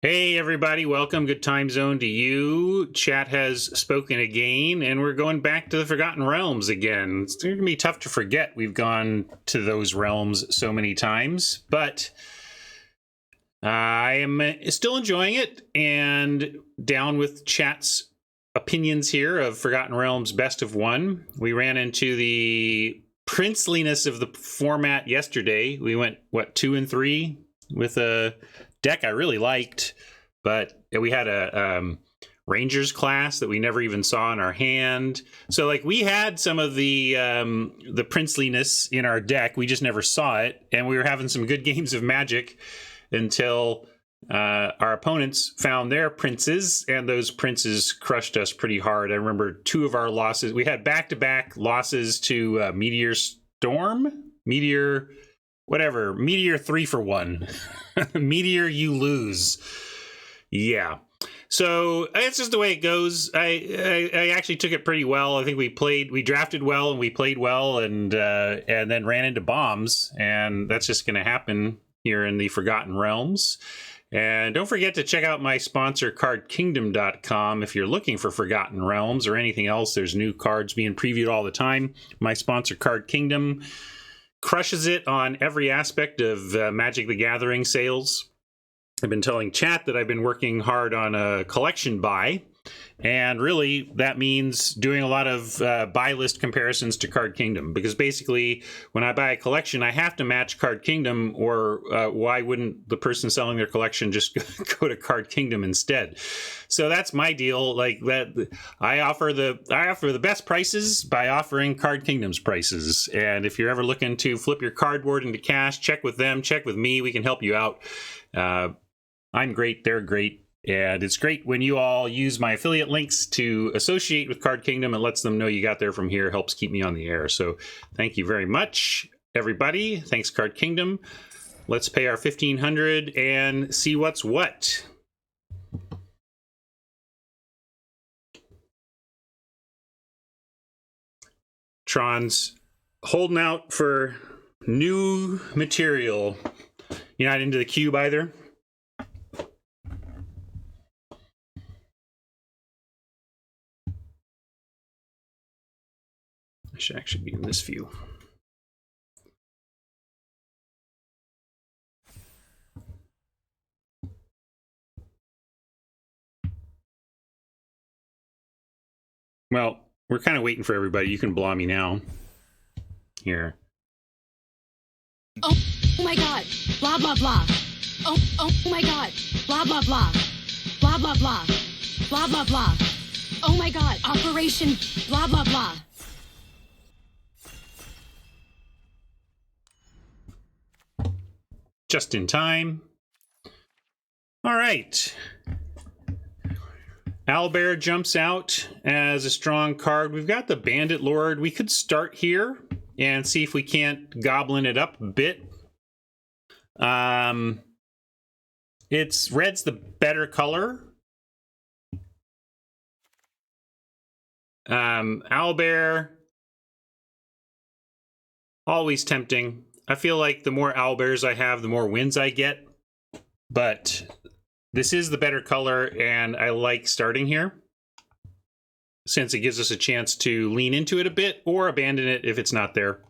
Hey everybody, welcome. Good time zone to you. Chat has spoken again, and we're going back to the Forgotten Realms again. It's going to be tough to forget we've gone to those realms so many times, but I am still enjoying it and down with chat's opinions here of Forgotten Realms Best of One. We ran into the princeliness of the format yesterday. We went, 2 and 3 with a deck I really liked, but we had a Rangers class that we never even saw in our hand. So like we had some of the princeliness in our deck, we just never saw it, and we were having some good games of Magic until our opponents found their princes, and those princes crushed us pretty hard. I remember 2 of our losses. We had back-to-back losses to Meteor 3 for 1. Meteor, you lose. Yeah. So that's just the way it goes. I actually took it pretty well. I think we drafted well and we played well, and then ran into bombs, and that's just going to happen here in the Forgotten Realms. And don't forget to check out my sponsor, cardkingdom.com, if you're looking for Forgotten Realms or anything else. There's new cards being previewed all the time. My sponsor, Card Kingdom, crushes it on every aspect of Magic the Gathering sales. I've been telling chat that I've been working hard on a collection buy, and really that means doing a lot of buy list comparisons to Card Kingdom, because basically when I buy a collection I have to match Card Kingdom, or why wouldn't the person selling their collection just go to Card Kingdom instead? So that's my deal. Like that, I offer the best prices by offering Card Kingdom's prices. And if you're ever looking to flip your cardboard into cash, check with them, check with me. We can help you out. I'm great, they're great, and it's great when you all use my affiliate links to associate with Card Kingdom. It lets them know you got there from here, helps keep me on the air. So thank you very much, everybody. Thanks, Card Kingdom. Let's pay our $1,500 and see what's what. Tron's holding out for new material. You're not into the cube either? I should actually be in this view. Well, we're kind of waiting for everybody. You can blow me now. Here. Oh my god. Blah, blah, blah. Oh my god. Blah, blah, blah. Blah, blah, blah. Blah, blah, blah. Oh my god. Operation blah, blah, blah. Just in time. All right. Owlbear jumps out as a strong card. We've got the Bandit Lord. We could start here and see if we can't goblin it up a bit. It's red's the better color. Owlbear, always tempting. I feel like the more owlbears I have, the more wins I get. But this is the better color, and I like starting here, since it gives us a chance to lean into it a bit or abandon it if it's not there.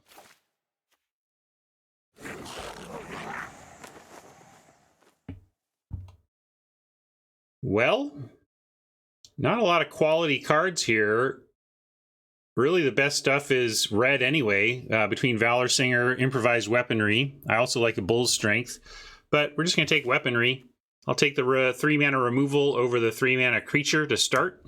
Well, not a lot of quality cards here. Really, the best stuff is red anyway, between Valor Singer, Improvised Weaponry. I also like a Bull's Strength, but we're just going to take Weaponry. I'll take the 3-mana removal over the 3-mana creature to start.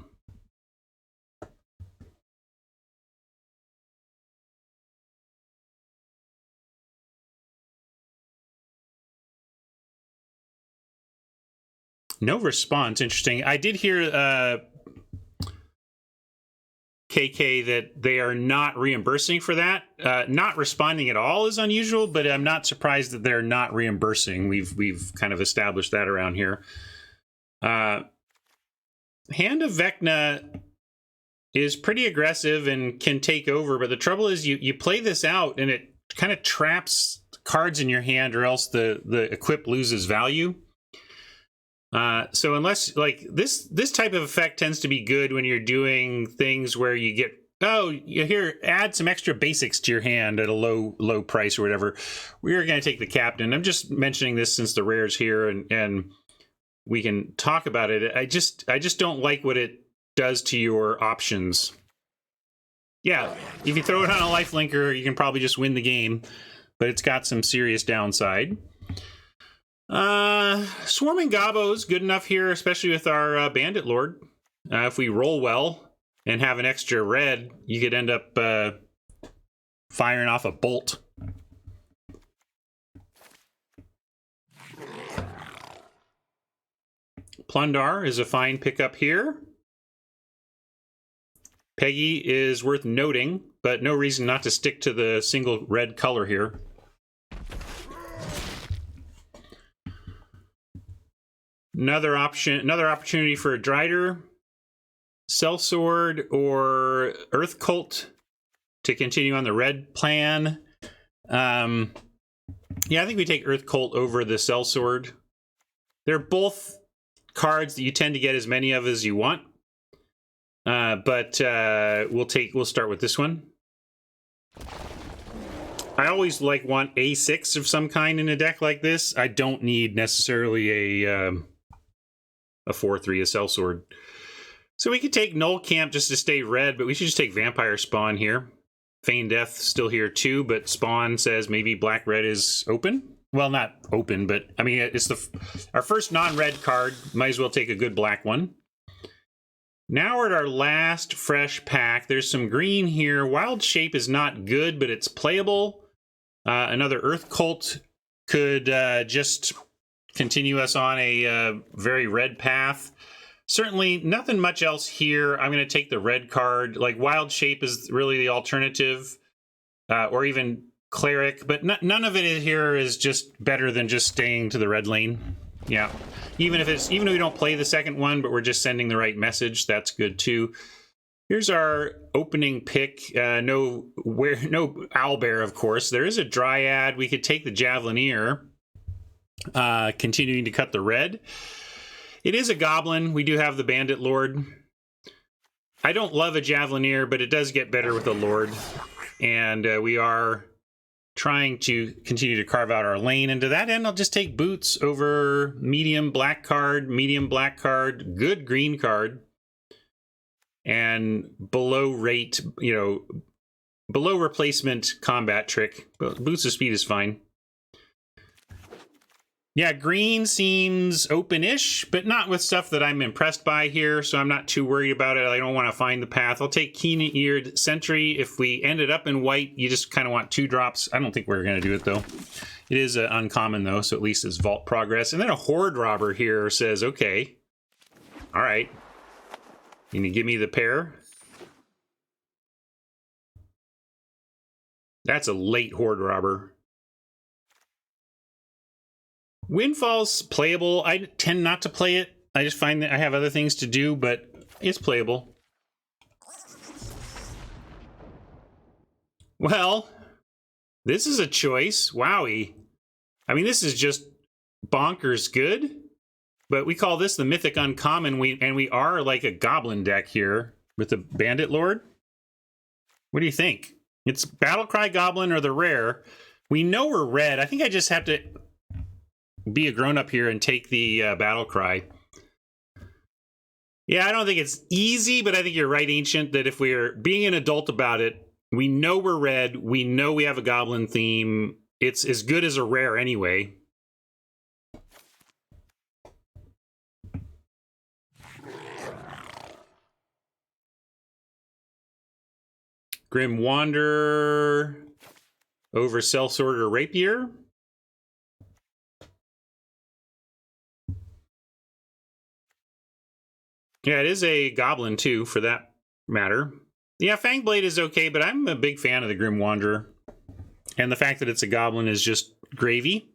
No response. Interesting. I did hear KK that they are not reimbursing for that. Not responding at all is unusual, but I'm not surprised that they're not reimbursing. We've kind of established that around here. Hand of Vecna is pretty aggressive and can take over, but the trouble is you play this out and it kind of traps cards in your hand, or else the equip loses value. So unless, like, this type of effect tends to be good when you're doing things where you get, oh, you here, add some extra basics to your hand at a low price or whatever. We're going to take the captain. I'm just mentioning this since the rare's here, and we can talk about it. I just don't like what it does to your options. Yeah, if you throw it on a lifelinker, you can probably just win the game, but it's got some serious downside. Swarming Gobbo's good enough here, especially with our Bandit Lord. If we roll well and have an extra red, you could end up firing off a bolt. Plundar is a fine pickup here. Peggy is worth noting, but no reason not to stick to the single red color here. Another opportunity for a Drider, Sellsword, or Earth Cult to continue on the red plan. Yeah, I think we take Earth Cult over the Sellsword. They're both cards that you tend to get as many of as you want. But we'll start with this one. I always want A6 of some kind in a deck like this. I don't need necessarily a 4/3, a Sellsword. So we could take Null Camp just to stay red, but we should just take Vampire Spawn here. Feign Death still here too, but Spawn says maybe black-red is open. Well, not open, but I mean, it's our first non-red card. Might as well take a good black one. Now we're at our last fresh pack. There's some green here. Wild Shape is not good, but it's playable. Another Earth Cult could just continue us on a very red path. Certainly nothing much else here. I'm going to take the red card. Like, Wild Shape is really the alternative, or even Cleric, but none of it here is just better than just staying to the red lane. Yeah, even if we don't play the second one, but we're just sending the right message, that's good too. Here's our opening pick. No Owlbear, of course. There is a Dryad. We could take the Javelineer, continuing to cut the red. It is a Goblin. We do have the Bandit Lord. I don't love a Javelineer, but it does get better with a Lord, and we are trying to continue to carve out our lane. And to that end, I'll just take Boots over medium black card, good green card, and below rate, below replacement combat trick. Boots of speed is fine. Yeah, green seems open-ish, but not with stuff that I'm impressed by here, so I'm not too worried about it. I don't want to find the path. I'll take Keen-Eared Sentry. If we ended up in white, you just kind of want 2 drops. I don't think we're going to do it, though. It is uncommon, though, so at least it's Vault Progress. And then a Horde Robber here says, okay, all right. Can you give me the pair? That's a late Horde Robber. Windfall's playable. I tend not to play it. I just find that I have other things to do, but it's playable. Well, this is a choice. Wowie. I mean, this is just bonkers good, but we call this the Mythic Uncommon, and we are like a Goblin deck here with the Bandit Lord. What do you think? It's Battlecry Goblin or the rare. We know we're red. I think I just have to be a grown-up here and take the Battlecry. Yeah, I don't think it's easy, but I think you're right, Ancient, that if we're being an adult about it, we know we're red, we know we have a Goblin theme, it's as good as a rare anyway. Grim Wanderer over Sellsword or Rapier. Yeah, it is a Goblin, too, for that matter. Yeah, Fangblade is okay, but I'm a big fan of the Grim Wanderer. And the fact that it's a Goblin is just gravy.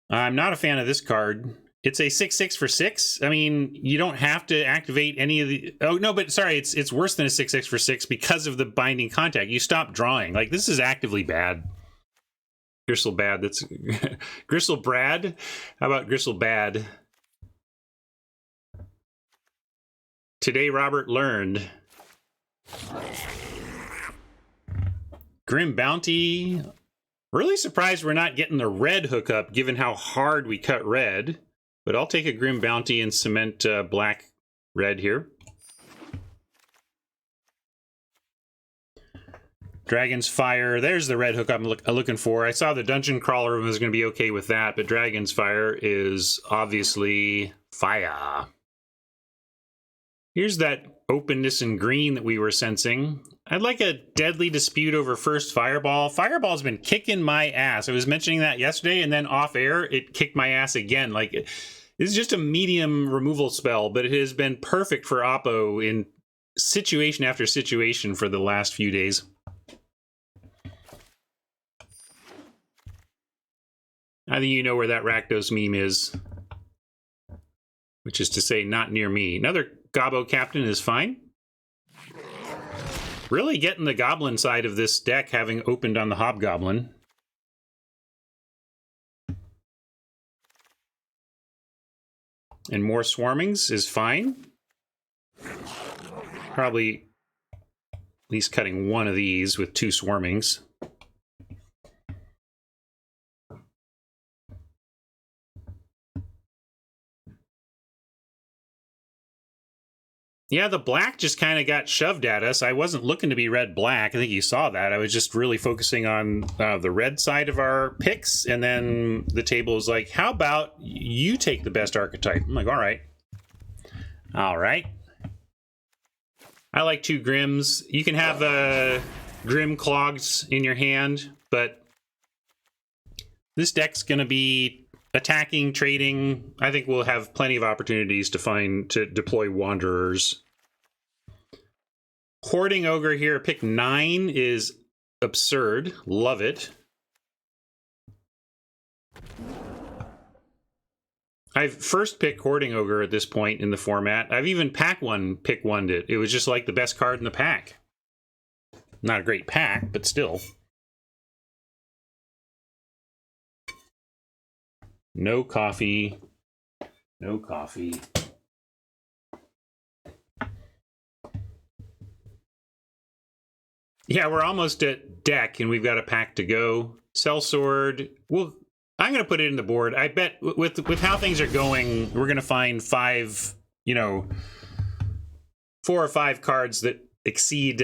I'm not a fan of this card. It's a 6/6 for 6. I mean, you don't have to activate any of the... Oh, no, but sorry, it's worse than a 6/6 for 6 because of the Binding Contact. You stop drawing. Like, this is actively bad. Gristle bad. That's... Gristle Brad? How about Gristle bad? Today Robert learned. Grim Bounty. Really surprised we're not getting the red hookup given how hard we cut red. But I'll take a Grim Bounty and cement black red here. Dragon's Fire. There's the red hookup I'm looking for. I saw the Dungeon Crawler was going to be okay with that, but Dragon's Fire is obviously fire. Here's that openness in green that we were sensing. I'd like a deadly dispute over first Fireball. Fireball's been kicking my ass. I was mentioning that yesterday, and then off air, it kicked my ass again. Like, this is just a medium removal spell, but it has been perfect for Oppo in situation after situation for the last few days. I think you know where that Rakdos meme is. Which is to say, not near me. Another Gobbo Captain is fine. Really getting the Goblin side of this deck, having opened on the Hobgoblin. And more Swarmings is fine. Probably at least cutting one of these with 2 Swarmings. Yeah, the black just kind of got shoved at us. I wasn't looking to be red-black. I think you saw that. I was just really focusing on the red side of our picks, and then the table was like, how about you take the best archetype? I'm like, all right. All right. I like 2 Grims. You can have Grim Clogs in your hand, but this deck's going to be attacking, trading. I think we'll have plenty of opportunities to deploy Wanderers. Hoarding Ogre here, pick 9 is absurd. Love it. I've first picked Hoarding Ogre at this point in the format. I've even pick 1'd it. It was just like the best card in the pack. Not a great pack, but still. No coffee. No coffee. Yeah, we're almost at deck, and we've got a pack to go. Sellsword. Well, I'm going to put it in the board. I bet with how things are going, we're going to find 5, 4 or 5 cards that exceed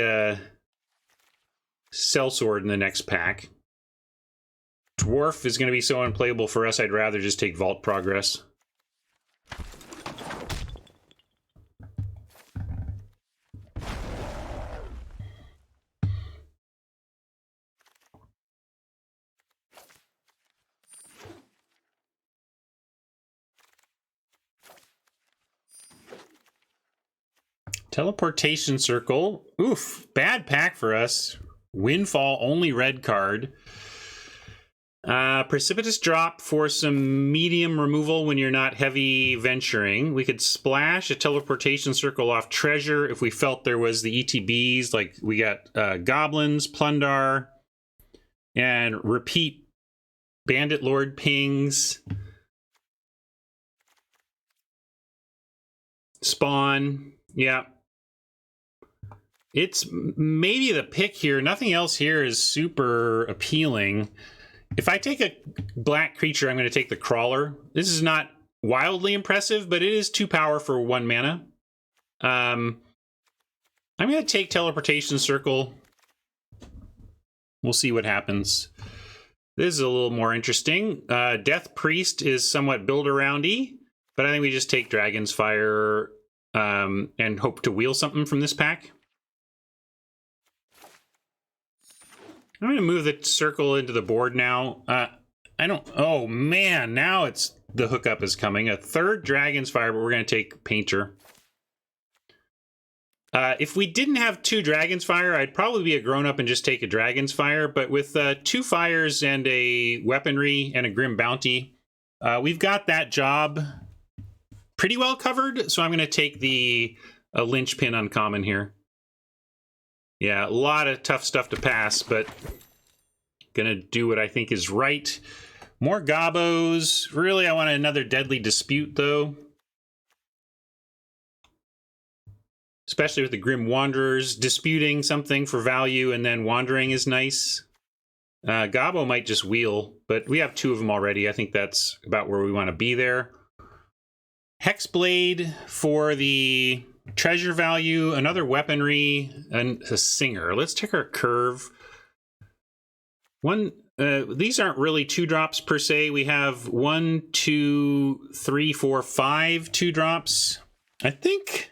Sellsword in the next pack. Dwarf is going to be so unplayable for us, I'd rather just take Vault Progress. Teleportation Circle. Oof, bad pack for us. Windfall, only red card. Precipitous Drop for some medium removal when you're not heavy venturing. We could splash a Teleportation Circle off Treasure if we felt there was the ETBs. Like, we got Goblins, Plundar, and repeat Bandit Lord pings. Spawn, yeah. It's maybe the pick here. Nothing else here is super appealing. If I take a black creature, I'm going to take the Crawler. This is not wildly impressive, but it is 2 power for 1 mana. I'm going to take Teleportation Circle. We'll see what happens. This is a little more interesting. Death Priest is somewhat build-around-y, but I think we just take Dragon's Fire and hope to wheel something from this pack. I'm going to move the circle into the board now. Oh man, now it's the hookup is coming. A 3rd Dragon's Fire, but we're going to take Painter. If we didn't have 2 Dragon's Fire, I'd probably be a grown-up and just take a Dragon's Fire, but with 2 Fires and a Weaponry and a Grim Bounty, we've got that job pretty well covered, so I'm going to take the Linchpin uncommon here. Yeah, a lot of tough stuff to pass, but gonna do what I think is right. More Gobbos. Really, I want another Deadly Dispute, though. especially with the Grim Wanderers. Disputing something for value and then wandering is nice. Gobbo might just wheel, but we have 2 of them already. I think that's about where we want to be there. Hexblade for the treasure value, another weaponry, and a singer. Let's check our curve. These aren't really 2-drops per se. We have 1, 2, 3, 4, 5 2-drops. I think,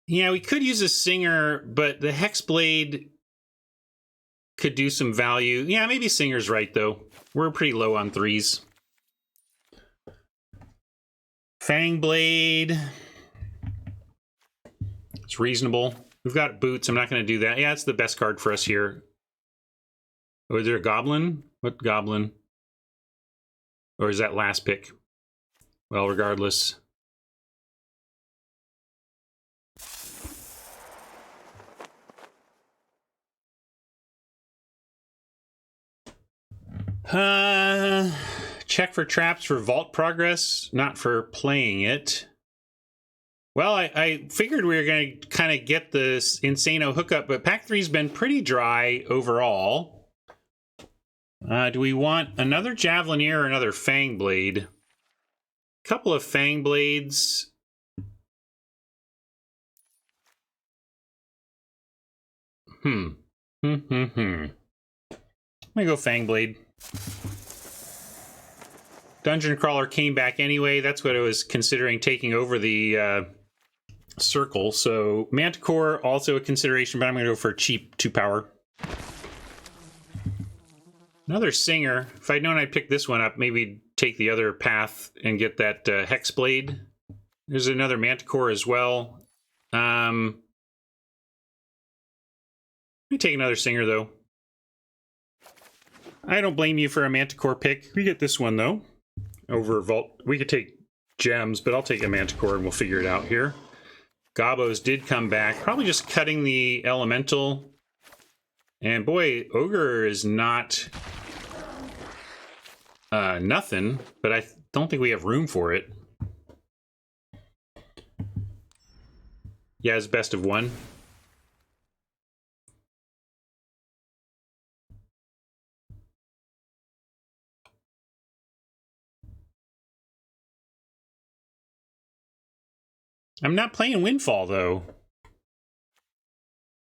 yeah, we could use a singer, but the Hexblade could do some value. Yeah, maybe singer's right though. We're pretty low on 3s. Fangblade. It's reasonable. We've got boots. I'm not going to do that. Yeah, it's the best card for us here. Oh, is there a goblin? What goblin? Or is that last pick? Well, regardless. Check for traps for vault progress, not for playing it. Well, I figured we were going to kind of get this Insano hookup, but Pack 3's been pretty dry overall. Do we want another Javelineer or another Fangblade? A couple of Fangblades. I'm gonna go Fangblade. Dungeon Crawler came back anyway. That's what I was considering taking over the circle. So Manticore also a consideration, but I'm gonna go for cheap 2-power. Another Singer. If I'd known I'd pick this one up, maybe take the other path and get that Hexblade. There's another Manticore as well. Let me take another Singer though. I don't blame you for a Manticore pick. We get this one though. Over Vault. We could take gems, but I'll take a Manticore and we'll figure it out here. Gobbos did come back. Probably just cutting the Elemental. And boy, Ogre is not nothing, but I don't think we have room for it. Yeah, it's best of 1. I'm not playing Windfall though.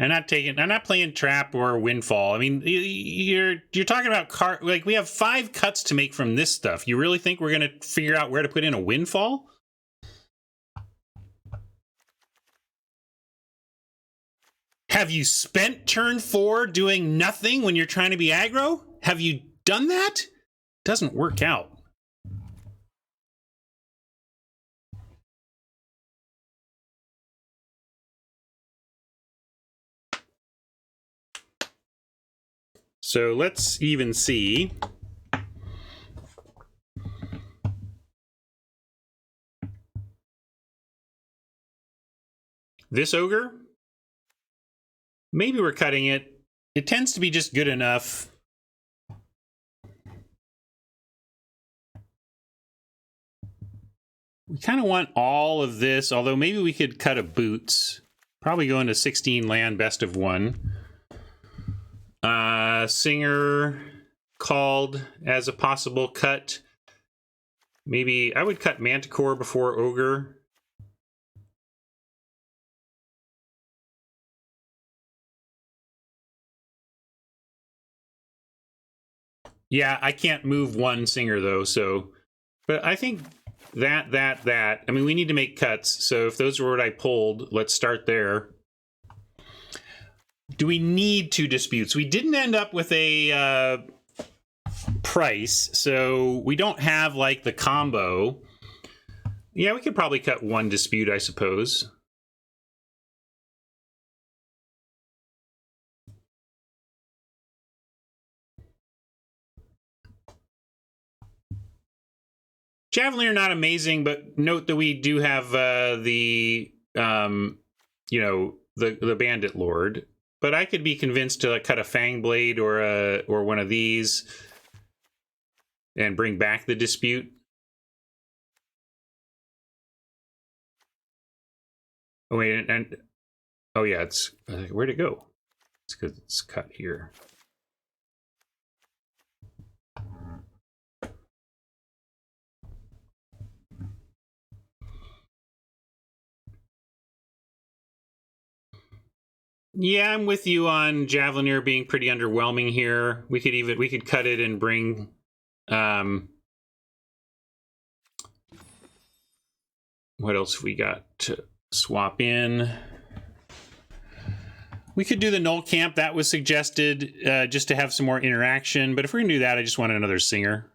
I'm not playing Trap or Windfall. I mean, you're talking about like we have 5 cuts to make from this stuff. You really think we're gonna figure out where to put in a Windfall? Have you spent turn 4 doing nothing when you're trying to be aggro? Have you done that? Doesn't work out. So let's even see. This Ogre? Maybe we're cutting it. It tends to be just good enough. We kind of want all of this, although maybe we could cut a Boots. Probably go into 16 land, best of 1. Singer called as a possible cut. Maybe I would cut Manticore before Ogre. Yeah, I can't move 1 Singer though, so... But I think that... I mean, we need to make cuts, so if those were what I pulled, let's start there. Do we need 2 disputes? We didn't end up with a price, so we don't have, like, the combo. Yeah, we could probably cut 1 dispute, I suppose. Javelineer not amazing, but note that we do have the Bandit Lord. But I could be convinced to cut a Fangblade or one of these and bring back the dispute. Oh wait, and oh yeah, it's where'd it go? It's because it's cut here. Yeah, I'm with you on Javelineer being pretty underwhelming here. We could cut it and bring what else have we got to swap in? We could do the Null Camp. That was suggested just to have some more interaction. But if we're going to do that, I just want another Singer.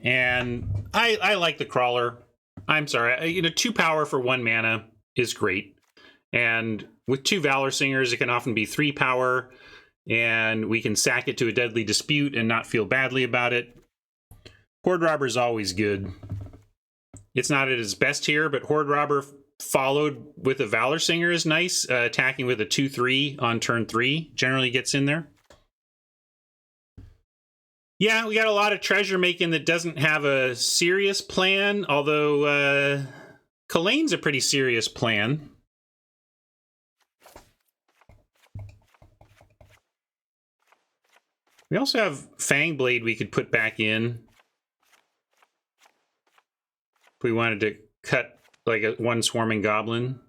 And I like the Crawler. I'm sorry. 2 power for 1 mana is great. And with 2 Valor Singers, it can often be 3 power. And we can sack it to a Deadly Dispute and not feel badly about it. Horde Robber is always good. It's not at its best here, but Horde Robber followed with a Valor Singer is nice. Attacking with a 2/3 on turn 3 generally gets in there. Yeah, we got a lot of treasure making that doesn't have a serious plan, although Kalane's a pretty serious plan. We also have Fangblade we could put back in. If we wanted to cut like one swarming goblin.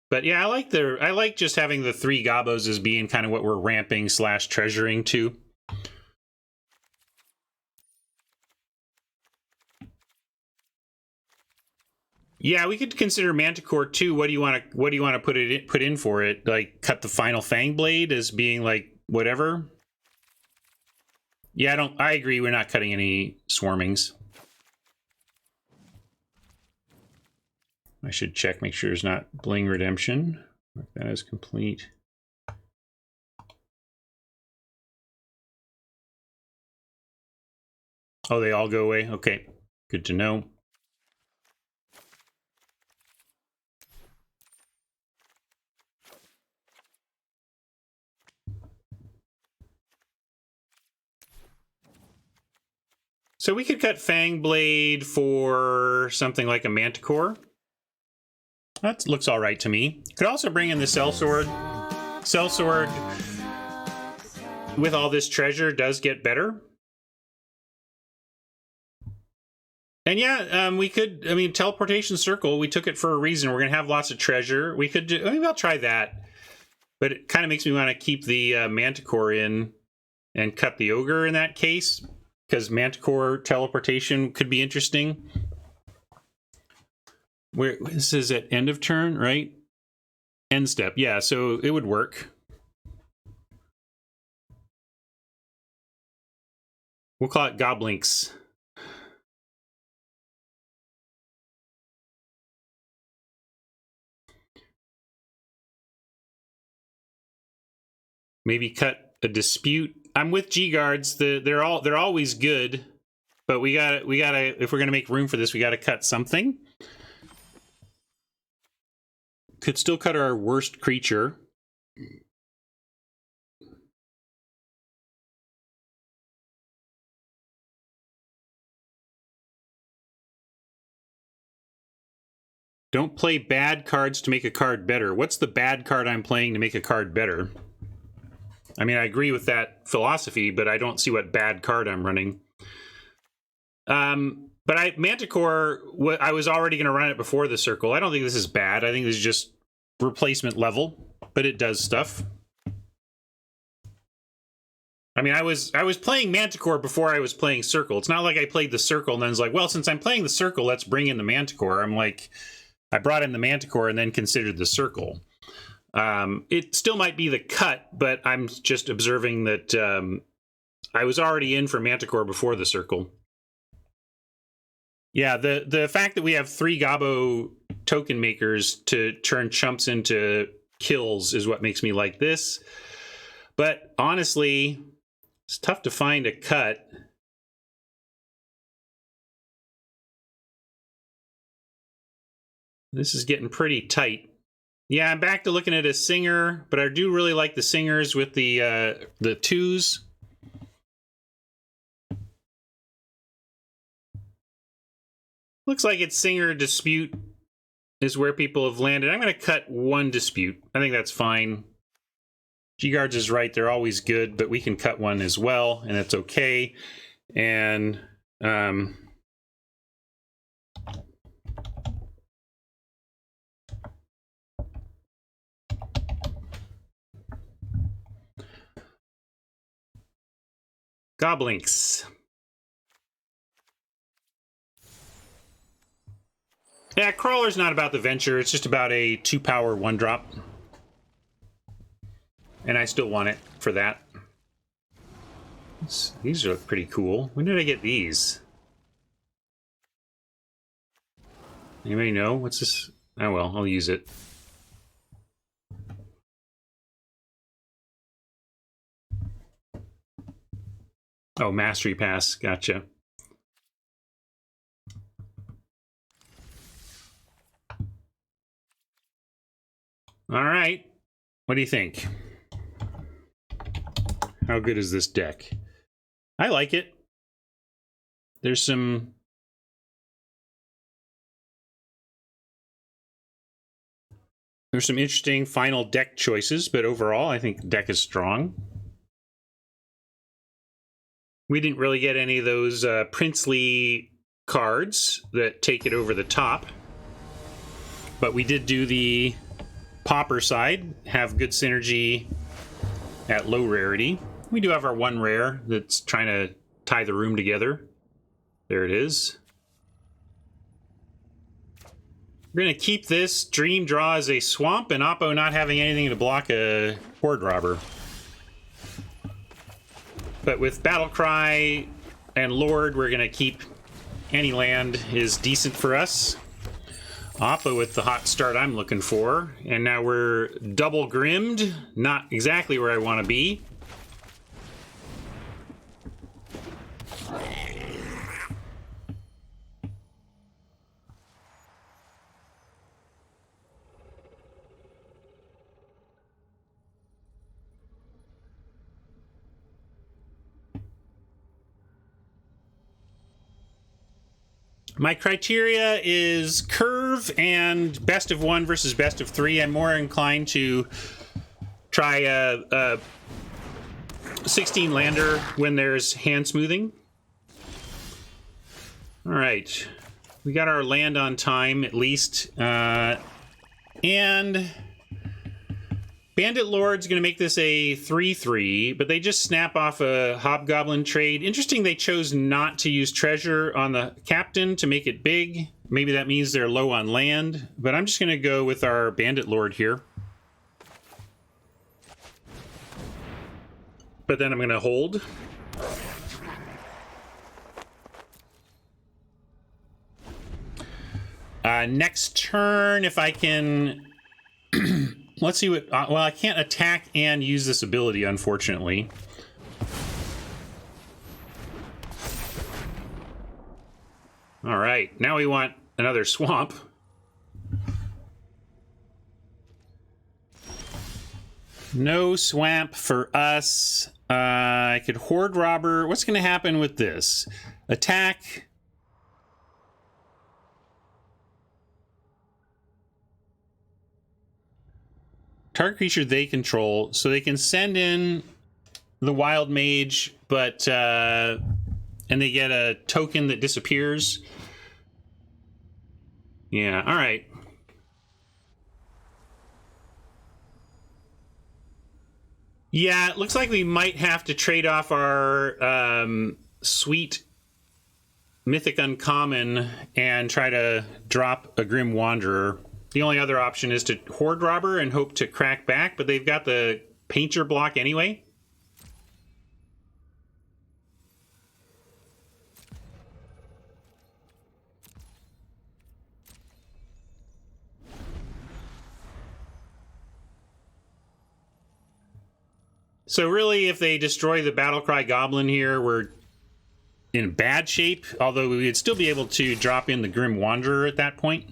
But yeah, I like just having the 3 gobos as being kind of what we're ramping / treasuring to. Yeah, we could consider Manticore too. What do you want to put in for it? Like cut the final Fangblade as being like whatever? Yeah, I agree we're not cutting any swarmings. I should check, make sure there's not Bling Redemption. Mark that as complete. Oh, they all go away? Okay, good to know. So we could cut Fangblade for something like a Manticore. That looks all right to me. Could also bring in the Sellsword. Sellsword, with all this treasure, does get better. And yeah, we could, Teleportation Circle, we took it for a reason. We're going to have lots of treasure. We could do, maybe I'll try that. But it kind of makes me want to keep the Manticore in and cut the Ogre in that case, because Manticore teleportation could be interesting. This is at end of turn, right? End step, yeah, so it would work. We'll call it Goblinks. Maybe cut a Dispute. I'm with G-Guards. They're always good, but we gotta if we're gonna make room for this, we gotta cut something. Could still cut our worst creature. Don't play bad cards to make a card better. What's the bad card I'm playing to make a card better? I mean, I agree with that philosophy, but I don't see what bad card I'm running. But Manticore, I was already going to run it before the circle. I don't think this is bad. I think this is just replacement level, but it does stuff. I mean, I was playing Manticore before I was playing Circle. It's not like I played the Circle and then was like, well, since I'm playing the Circle, let's bring in the Manticore. I'm like, I brought in the Manticore and then considered the Circle. It still might be the cut, but I'm just observing that I was already in for Manticore before the Circle. Yeah, the fact that we have 3 Gobbo token makers to turn chumps into kills is what makes me like this. But honestly, it's tough to find a cut. This is getting pretty tight. Yeah, I'm back to looking at a Singer, but I do really like the Singers with the 2s. Looks like it's Singer Dispute is where people have landed. I'm going to cut one dispute. I think that's fine. G-Guards is right. They're always good, but we can cut one as well, and it's okay. And Goblinks. Yeah, Crawler's not about the venture. It's just about a 2-power 1-drop. And I still want it for that. These look pretty cool. When did I get these? Anybody know? What's this? Oh, well, I'll use it. Oh, Mastery Pass. Gotcha. All right. What do you think? How good is this deck? I like it. There's some interesting final deck choices, but overall, I think the deck is strong. We didn't really get any of those princely cards that take it over the top, but we did do the Pauper side, have good synergy at low rarity. We do have our one rare that's trying to tie the room together. There it is. We're going to keep this Dream Draw as a swamp and Oppo not having anything to block a Horde Robber. But with Battlecry and Lord, we're going to keep any land is decent for us. Oppo with the hot start I'm looking for. And now we're double grimmed. Not exactly where I want to be. My criteria is curve and best of 1 versus best of 3. I'm more inclined to try a 16 lander when there's hand smoothing. All right, we got our land on time at least, and Bandit Lord's going to make this a 3/3, but they just snap off a Hobgoblin trade. Interesting, they chose not to use Treasure on the Captain to make it big. Maybe that means they're low on land, but I'm just going to go with our Bandit Lord here. But then I'm going to hold. Next turn, if I can... Let's see what... well, I can't attack and use this ability, unfortunately. All right, now we want another swamp. No swamp for us. I could Horde Robber. What's going to happen with this? Attack... target creature they control, so they can send in the Wild Mage, but and they get a token that disappears. Yeah, all right. Yeah, it looks like we might have to trade off our sweet Mythic Uncommon and try to drop a Grim Wanderer. The only other option is to Horde Robber and hope to crack back, but they've got the Painter block anyway. So really, if they destroy the Battlecry Goblin here, we're in bad shape, although we would still be able to drop in the Grim Wanderer at that point.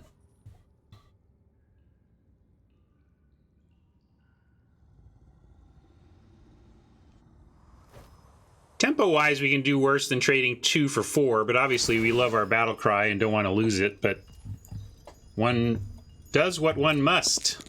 Tempo-wise, we can do worse than trading 2 for 4, but obviously we love our battle cry and don't want to lose it, but one does what one must.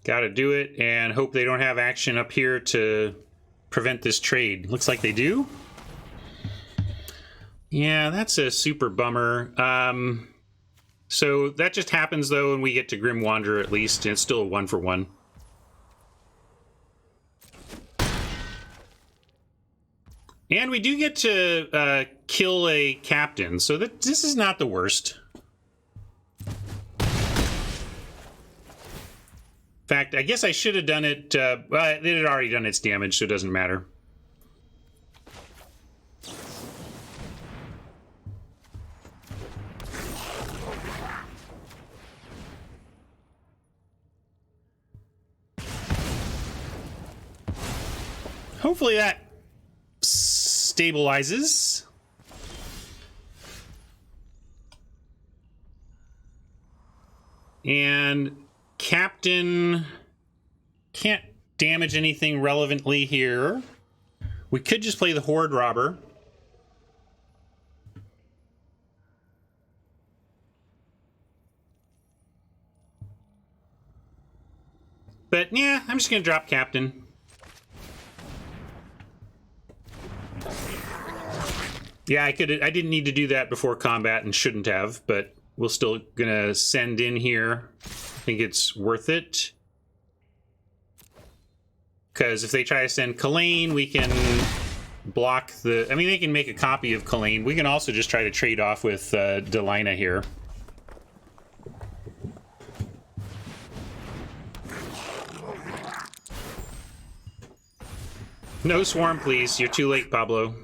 Got to do it and hope they don't have action up here to prevent this trade. Looks like they do. Yeah, that's a super bummer. So that just happens, though, when we get to Grim Wanderer, at least, and it's still a 1 for 1. And we do get to kill a captain, so this is not the worst. In fact, I guess I should have done it, well, it had already done its damage, so it doesn't matter. Hopefully that stabilizes. And Captain can't damage anything relevantly here. We could just play the Horde Robber. But yeah, I'm just gonna drop Captain. Yeah, I didn't need to do that before combat and shouldn't have, but we're still gonna send in here. I think it's worth it. Because if they try to send Kalain, we can block the... I mean, they can make a copy of Kalain. We can also just try to trade off with Delina here. No swarm, please. You're too late, Pablo.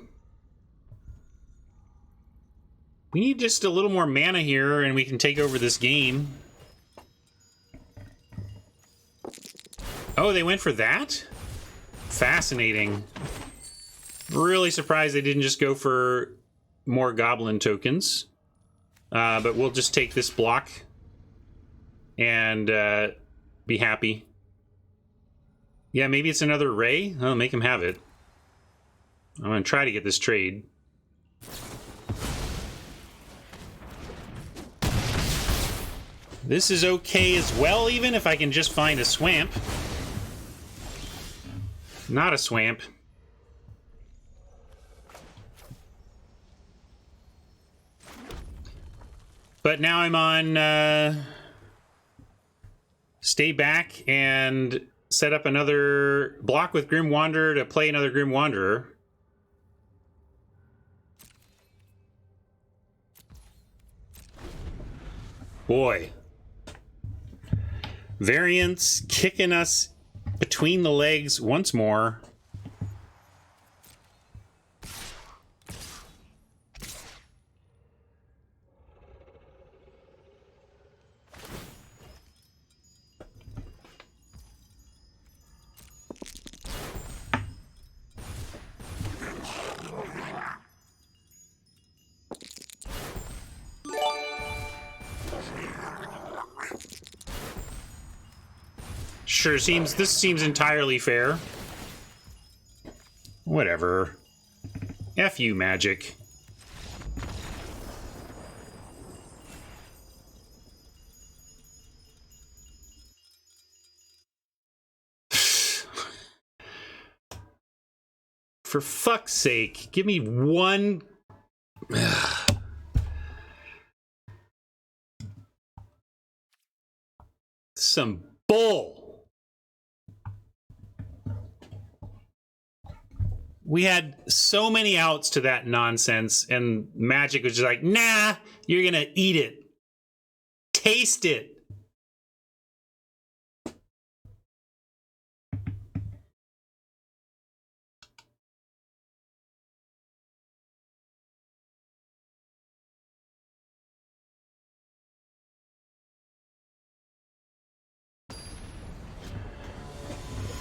We need just a little more mana here, and we can take over this game. Oh, they went for that? Fascinating. Really surprised they didn't just go for more goblin tokens. But we'll just take this block and be happy. Yeah, maybe it's another Ray. I'll make him have it. I'm going to try to get this trade. This is okay as well, even if I can just find a swamp. Not a swamp. But now I'm on stay back and set up another block with Grim Wanderer to play another Grim Wanderer. Boy. Variance kicking us between the legs once more. Sure, this seems entirely fair. Whatever. F you, Magic. For fuck's sake, give me one... Some bull. We had so many outs to that nonsense, and Magic was just like, nah, you're gonna eat it. Taste it.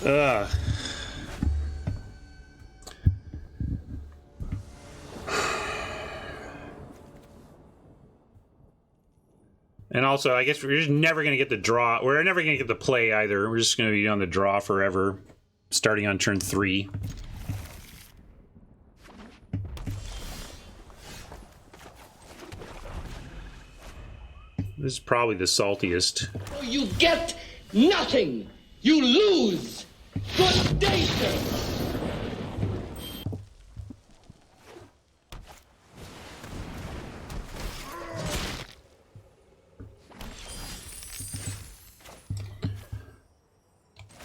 Ugh. And also, I guess we're just never going to get the draw. We're never going to get the play either. We're just going to be on the draw forever, starting on turn 3. This is probably the saltiest. You get nothing. You lose. Good day, sir.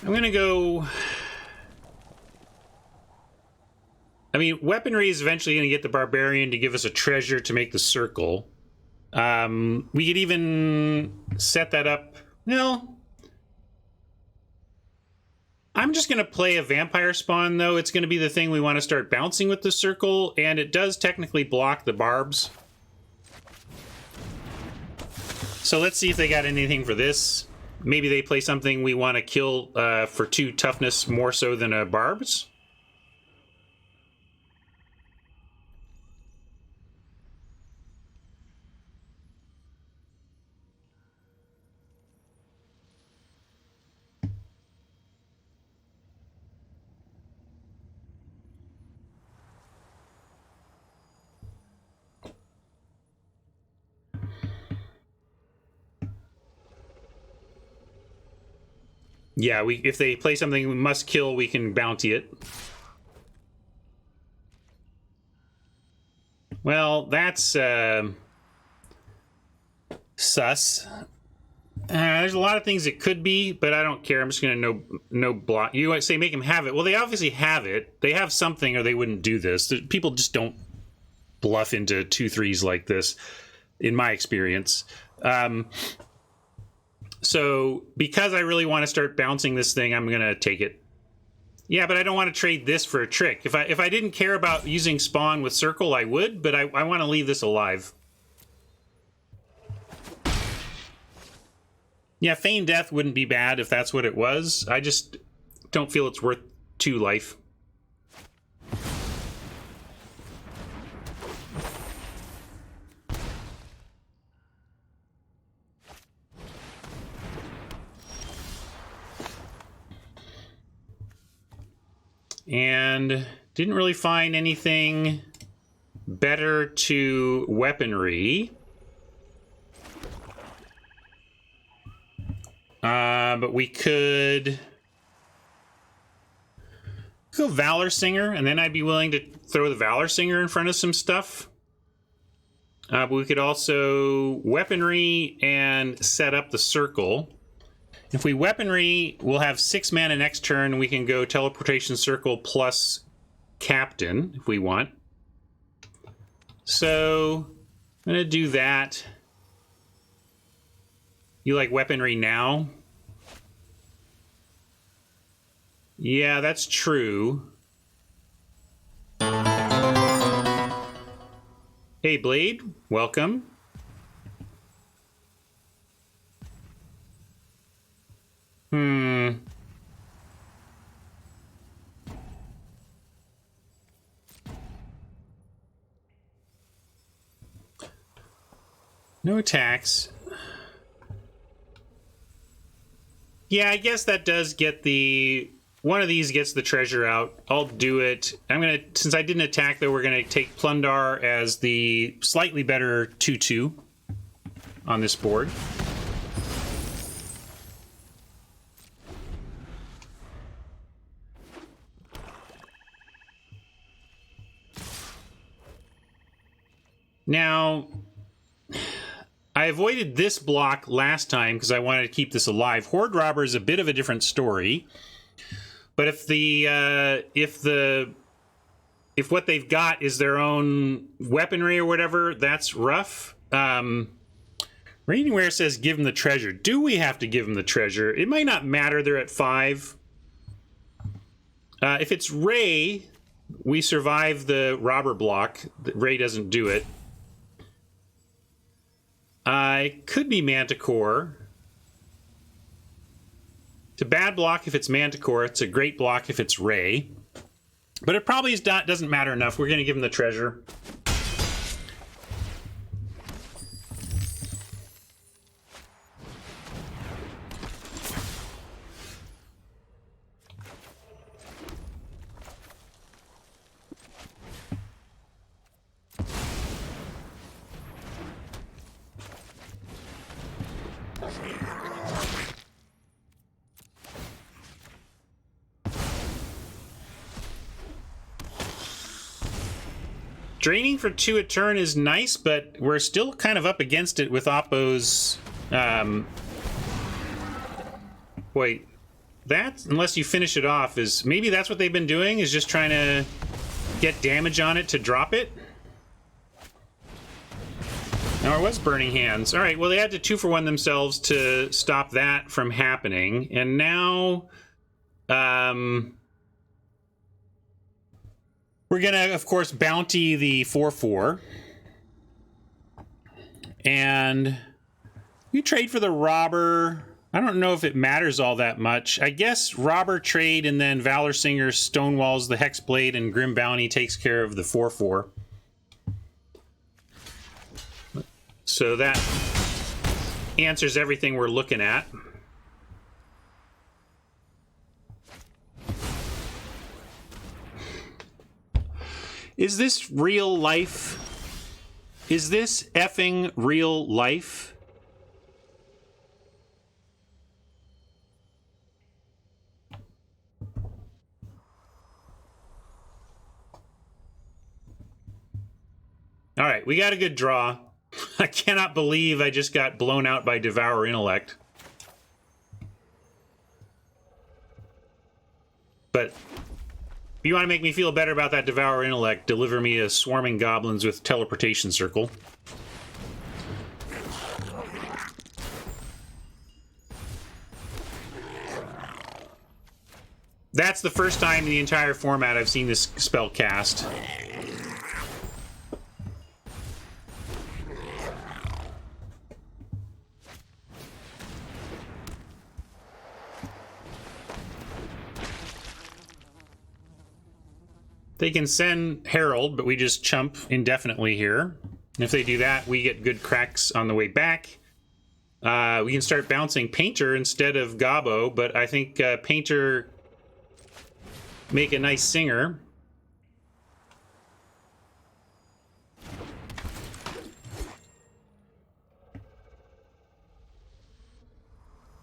I'm gonna go. I mean, weaponry is eventually gonna get the barbarian to give us a treasure to make the circle. We could even set that up. No. I'm just gonna play a vampire spawn though. It's gonna be the thing we want to start bouncing with the circle, and it does technically block the barbs. So let's see if they got anything for this. Maybe they play something we want to kill for 2 toughness more so than a barbs. Yeah, if they play something we must kill, we can bounty it. Well, that's sus. There's a lot of things it could be, but I don't care. I'm just gonna no block. You say make them have it. Well, they obviously have it. They have something, or they wouldn't do this. People just don't bluff into 2/3s like this, in my experience. So, because I really want to start bouncing this thing, I'm going to take it. Yeah, but I don't want to trade this for a trick. If I didn't care about using spawn with circle, I would, but I want to leave this alive. Yeah, feign death wouldn't be bad if that's what it was. I just don't feel it's worth 2 life. And didn't really find anything better to weaponry. But we could go Valor Singer, and then I'd be willing to throw the Valor Singer in front of some stuff. But we could also weaponry and set up the circle. If we weaponry, we'll have 6 mana next turn. We can go teleportation circle plus captain if we want. So I'm gonna do that. You like weaponry now? Yeah, that's true. Hey, Blade, welcome. No attacks. Yeah, I guess that does get the... One of these gets the treasure out. I'll do it. I'm gonna... Since I didn't attack, though, we're gonna take Plundar as the slightly better 2/2 on this board. Now... I avoided this block last time because I wanted to keep this alive. Horde Robber is a bit of a different story, but if what they've got is their own weaponry or whatever, that's rough. Rainware says give them the treasure. Do we have to give them the treasure? It might not matter. They're at 5. If it's Ray, we survive the robber block. Ray doesn't do it. It could be Manticore. It's a bad block if it's Manticore. It's a great block if it's Ray. But it probably doesn't matter enough. We're going to give him the treasure. Draining for 2 a turn is nice, but we're still kind of up against it with Oppo's... Wait, that, unless you finish it off, is... Maybe that's what they've been doing, is just trying to get damage on it to drop it? Now, it was Burning Hands. All right, well, they had to 2-for-1 themselves to stop that from happening. And now... we're going to, of course, bounty the 4-4. And you trade for the Robber. I don't know if it matters all that much. I guess Robber trade and then Valor Singer stonewalls the Hexblade and Grim Bounty takes care of the 4-4. So that answers everything we're looking at. Is this real life? Is this effing real life? All right, we got a good draw. I cannot believe I just got blown out by Devour Intellect. But if you want to make me feel better about that Devour Intellect, deliver me a Swarming Goblins with Teleportation Circle. That's the first time in the entire format I've seen this spell cast. They can send Herald, but we just chump indefinitely here. And if they do that, we get good cracks on the way back. We can start bouncing Painter instead of Gobbo, but I think Painter make a nice Singer.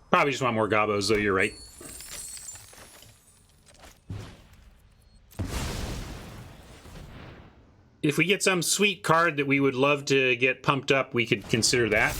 Probably just want more Gobbos, though, you're right. If we get some sweet card that we would love to get pumped up, we could consider that.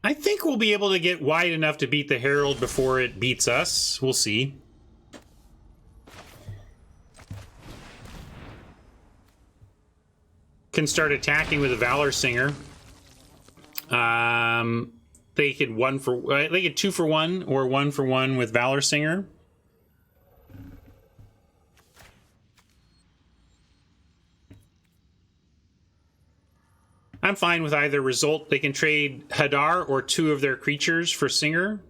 I think we'll be able to get wide enough to beat the Herald before it beats us. We'll see. Can start attacking with a Valor Singer. They could 2-for-1 or 1-for-1 with Valor Singer. I'm fine with either result. They can trade Hadar or 2 of their creatures for Singer.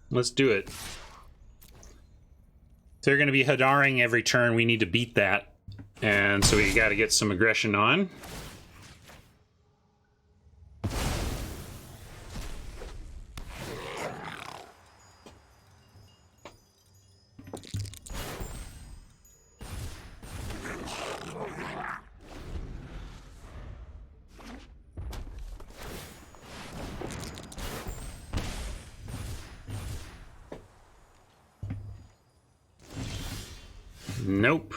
Let's do it. If they're going to be Hadaring every turn, we need to beat that. And so we got to get some aggression on. Nope.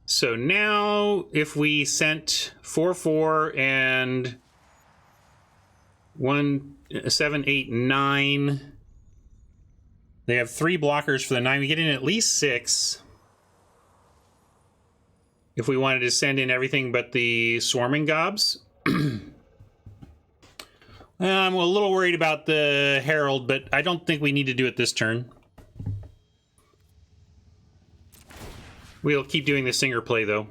So now, if we sent 4-4 and 7, 8, 9, they have 3 blockers for the 9. We get in at least 6. If we wanted to send in everything but the Swarming Gobs. I'm a little worried about the Herald, but I don't think we need to do it this turn. We'll keep doing the Singer play, though.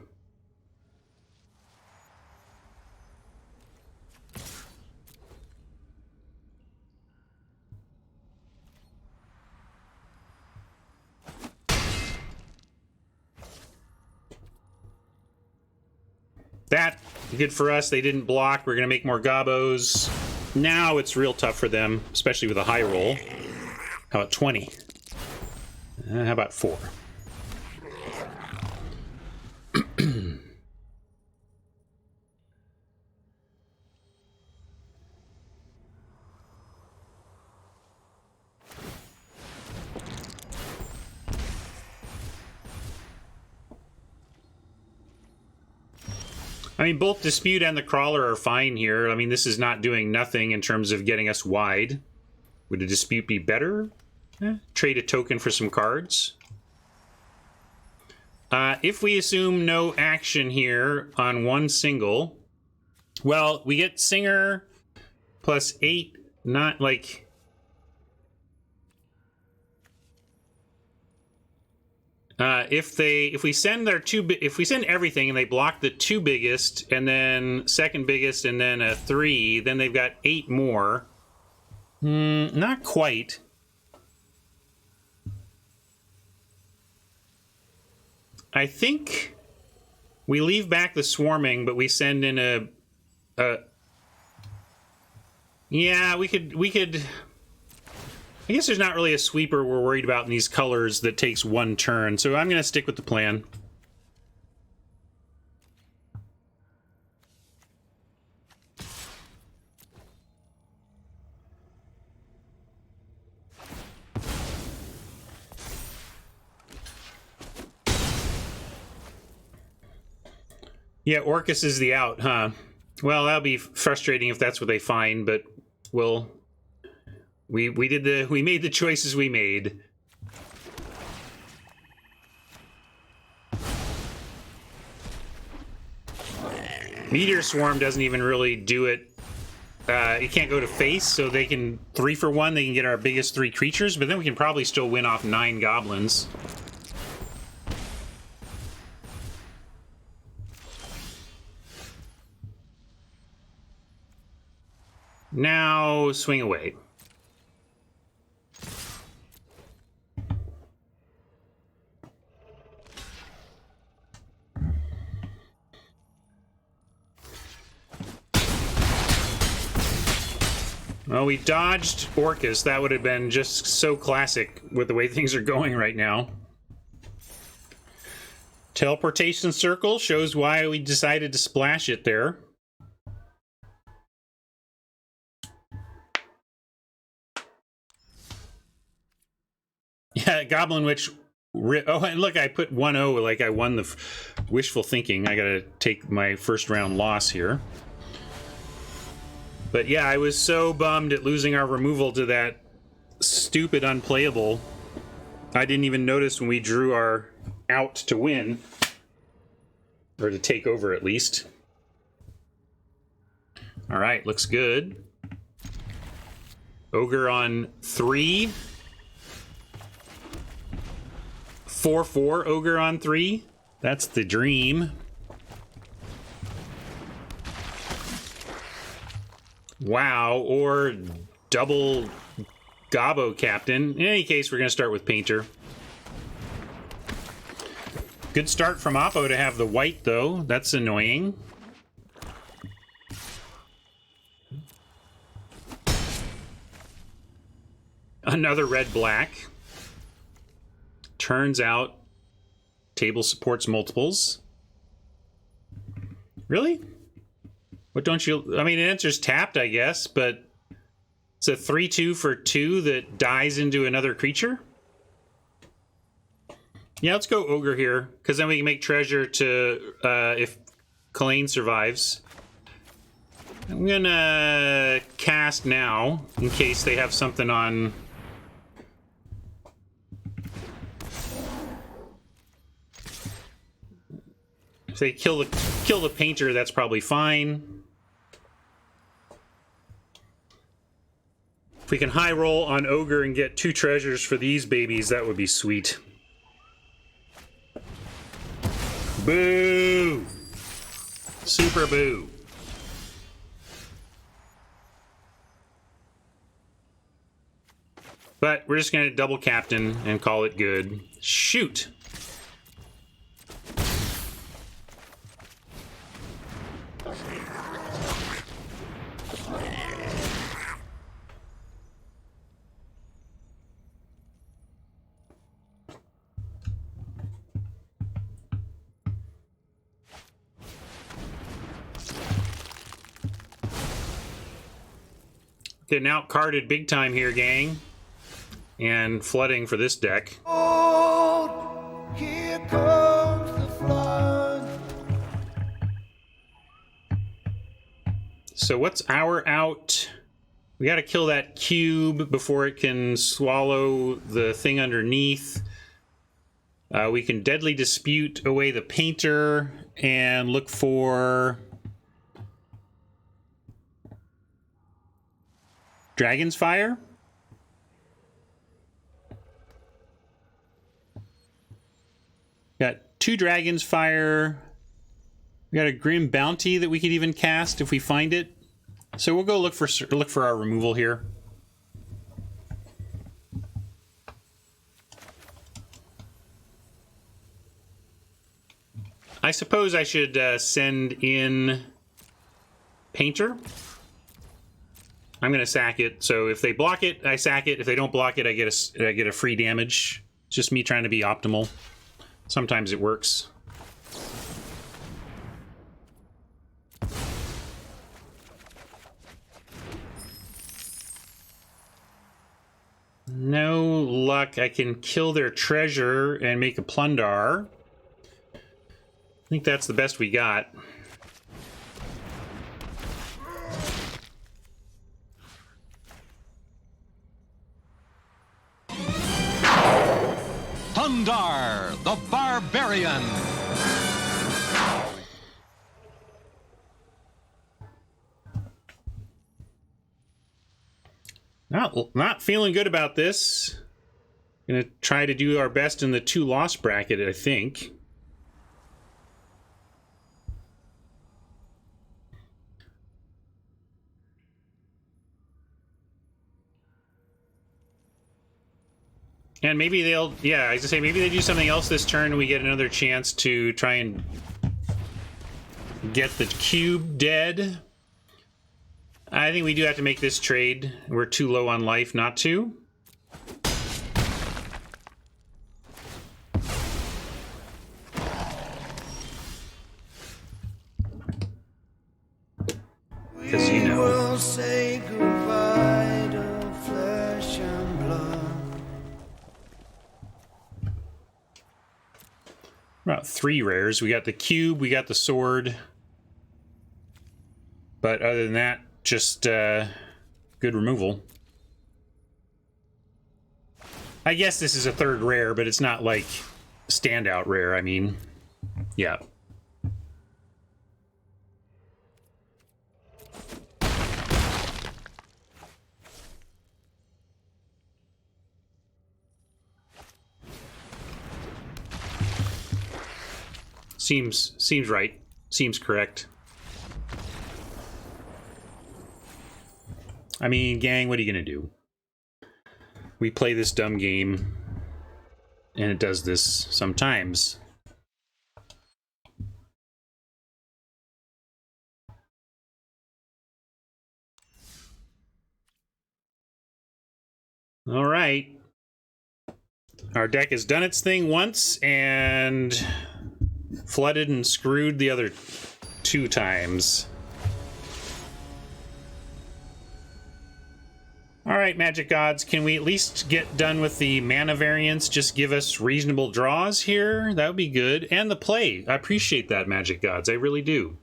That, good for us. They didn't block. We're going to make more gobos. Now it's real tough for them, especially with a high roll. How about 20? How about 4? I mean, both Dispute and the Crawler are fine here. I mean, this is not doing nothing in terms of getting us wide. Would a Dispute be better? Trade a token for some cards. If we assume no action here on one single, well, we get Singer plus 8, not like... if we send everything and they block the 2 biggest and then second biggest and then a 3, then they've got 8 more. Not quite. I think we leave back the swarming, but we send in a yeah, we could. I guess there's not really a sweeper we're worried about in these colors that takes 1 turn, so I'm going to stick with the plan. Yeah, Orcus is the out, huh? Well, that'll be frustrating if that's what they find, but we'll... We made the choices we made. Meteor Swarm doesn't even really do it. It can't go to face, so they can 3 for 1. They can get our biggest 3 creatures, but then we can probably still win off 9 goblins. Now, swing away. Well, we dodged Orcus. That would have been just so classic with the way things are going right now. Teleportation Circle shows why we decided to splash it there. Yeah, Goblin Witch. Oh, and look, I put 1-0 like I won the wishful thinking. I gotta take my first round loss here. But yeah, I was so bummed at losing our removal to that stupid unplayable. I didn't even notice when we drew our out to win. Or to take over, at least. Alright, looks good. Ogre on 3. 4/4 Ogre on 3. That's the dream. Wow, or double Gobbo Captain. In any case, we're going to start with Painter. Good start from Oppo to have the white, though. That's annoying. Another red-black. Turns out, table supports multiples. Really? What don't you... I mean, it enters tapped, I guess, but it's a 3/2 for 2 that dies into another creature? Yeah, let's go Ogre here, because then we can make treasure to, if Kalane survives. I'm gonna cast now, in case they have something on... If they kill the Painter, that's probably fine. If we can high roll on Ogre and get 2 treasures for these babies, that would be sweet. Boo! Super boo. But we're just going to double captain and call it good. Shoot! Getting out-carded big time here, gang. And flooding for this deck. Oh, here comes the flood. So what's our out? We got to kill that cube before it can swallow the thing underneath. We can Deadly Dispute away the painter and look for Dragon's Fire. Got 2 Dragon's Fire. We got a Grim Bounty that we could even cast if we find it. So we'll go look for our removal here. I suppose I should send in Painter. I'm going to sack it. So if they block it, I sack it. If they don't block it, I get a free damage. It's just me trying to be optimal. Sometimes it works. No luck. I can kill their treasure and make a Plundar. I think that's the best we got. Plundar, the Barbarian. Not feeling good about this. Gonna try to do our best in the 2 loss bracket, I think. And maybe they'll, yeah, I was gonna say, maybe they do something else this turn and we get another chance to try and get the cube dead. I think we do have to make this trade. We're too low on life not to. Because you know. We'll say goodbye to flesh and blood. About 3 rares. We got the cube, we got the sword. But other than that, just good removal. I guess this is a 3rd rare, but it's not like standout rare. I mean, yeah. Seems right. Seems correct. I mean, gang, what are you gonna do? We play this dumb game, and it does this sometimes. All right. Our deck has done its thing once, and flooded and screwed the other 2 times. All right, Magic Gods, can we at least get done with the mana variants? Just give us reasonable draws here? That would be good. And the play. I appreciate that, Magic Gods. I really do.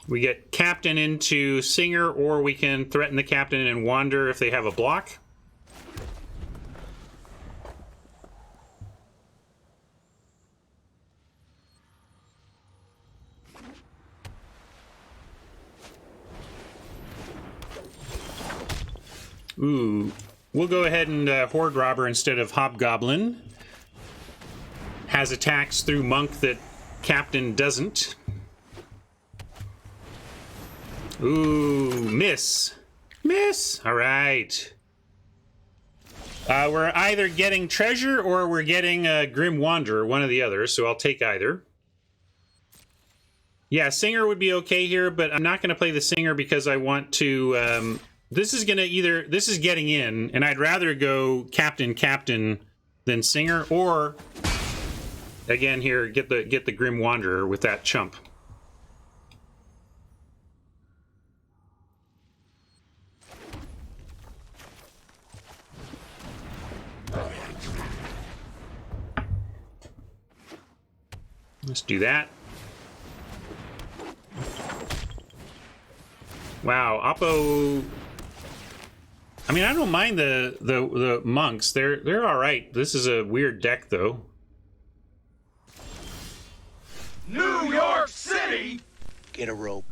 We get Captain into Singer, or we can threaten the Captain and Wander if they have a block. Ooh, we'll go ahead and Horde Robber instead of Hobgoblin. Has attacks through Monk that Captain doesn't. Ooh, miss. Miss. All right. We're either getting Treasure or we're getting Grim Wanderer, one or the other, so I'll take either. Yeah, Singer would be okay here, but I'm not going to play the Singer because I want to... this is getting in, and I'd rather go Captain than Singer, or again here get the Grim Wanderer with that chump. Let's do that. Wow, Oppo. I mean, I don't mind the monks. They're all right. This is a weird deck, though. New York City! Get a rope.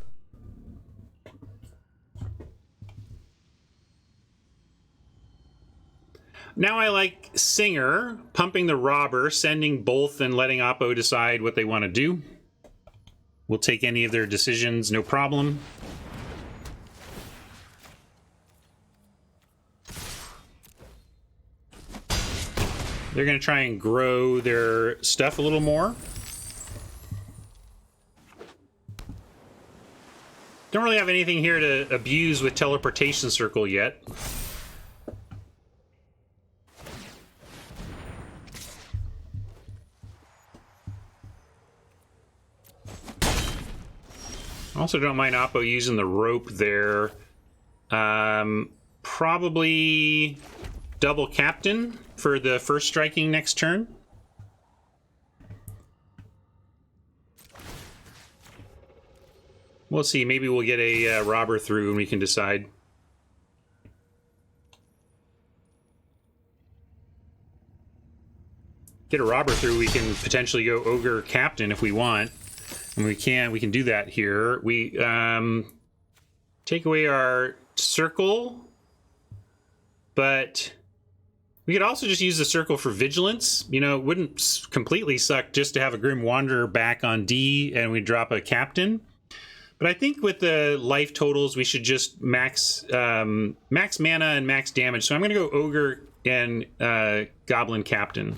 Now I like Singer, pumping the robber, sending both and letting Oppo decide what they want to do. We'll take any of their decisions, no problem. They're going to try and grow their stuff a little more. Don't really have anything here to abuse with Teleportation Circle yet. Also don't mind Oppo using the rope there. Probably double captain for the first striking next turn. We'll see. Maybe we'll get a robber through and we can decide. Get a robber through, we can potentially go ogre captain if we want. And we can do that here. We take away our circle, but we could also just use the circle for vigilance. You know, it wouldn't completely suck just to have a Grim Wanderer back on D and we drop a captain. But I think with the life totals, we should just max max mana and max damage. So I'm going to go ogre and goblin captain.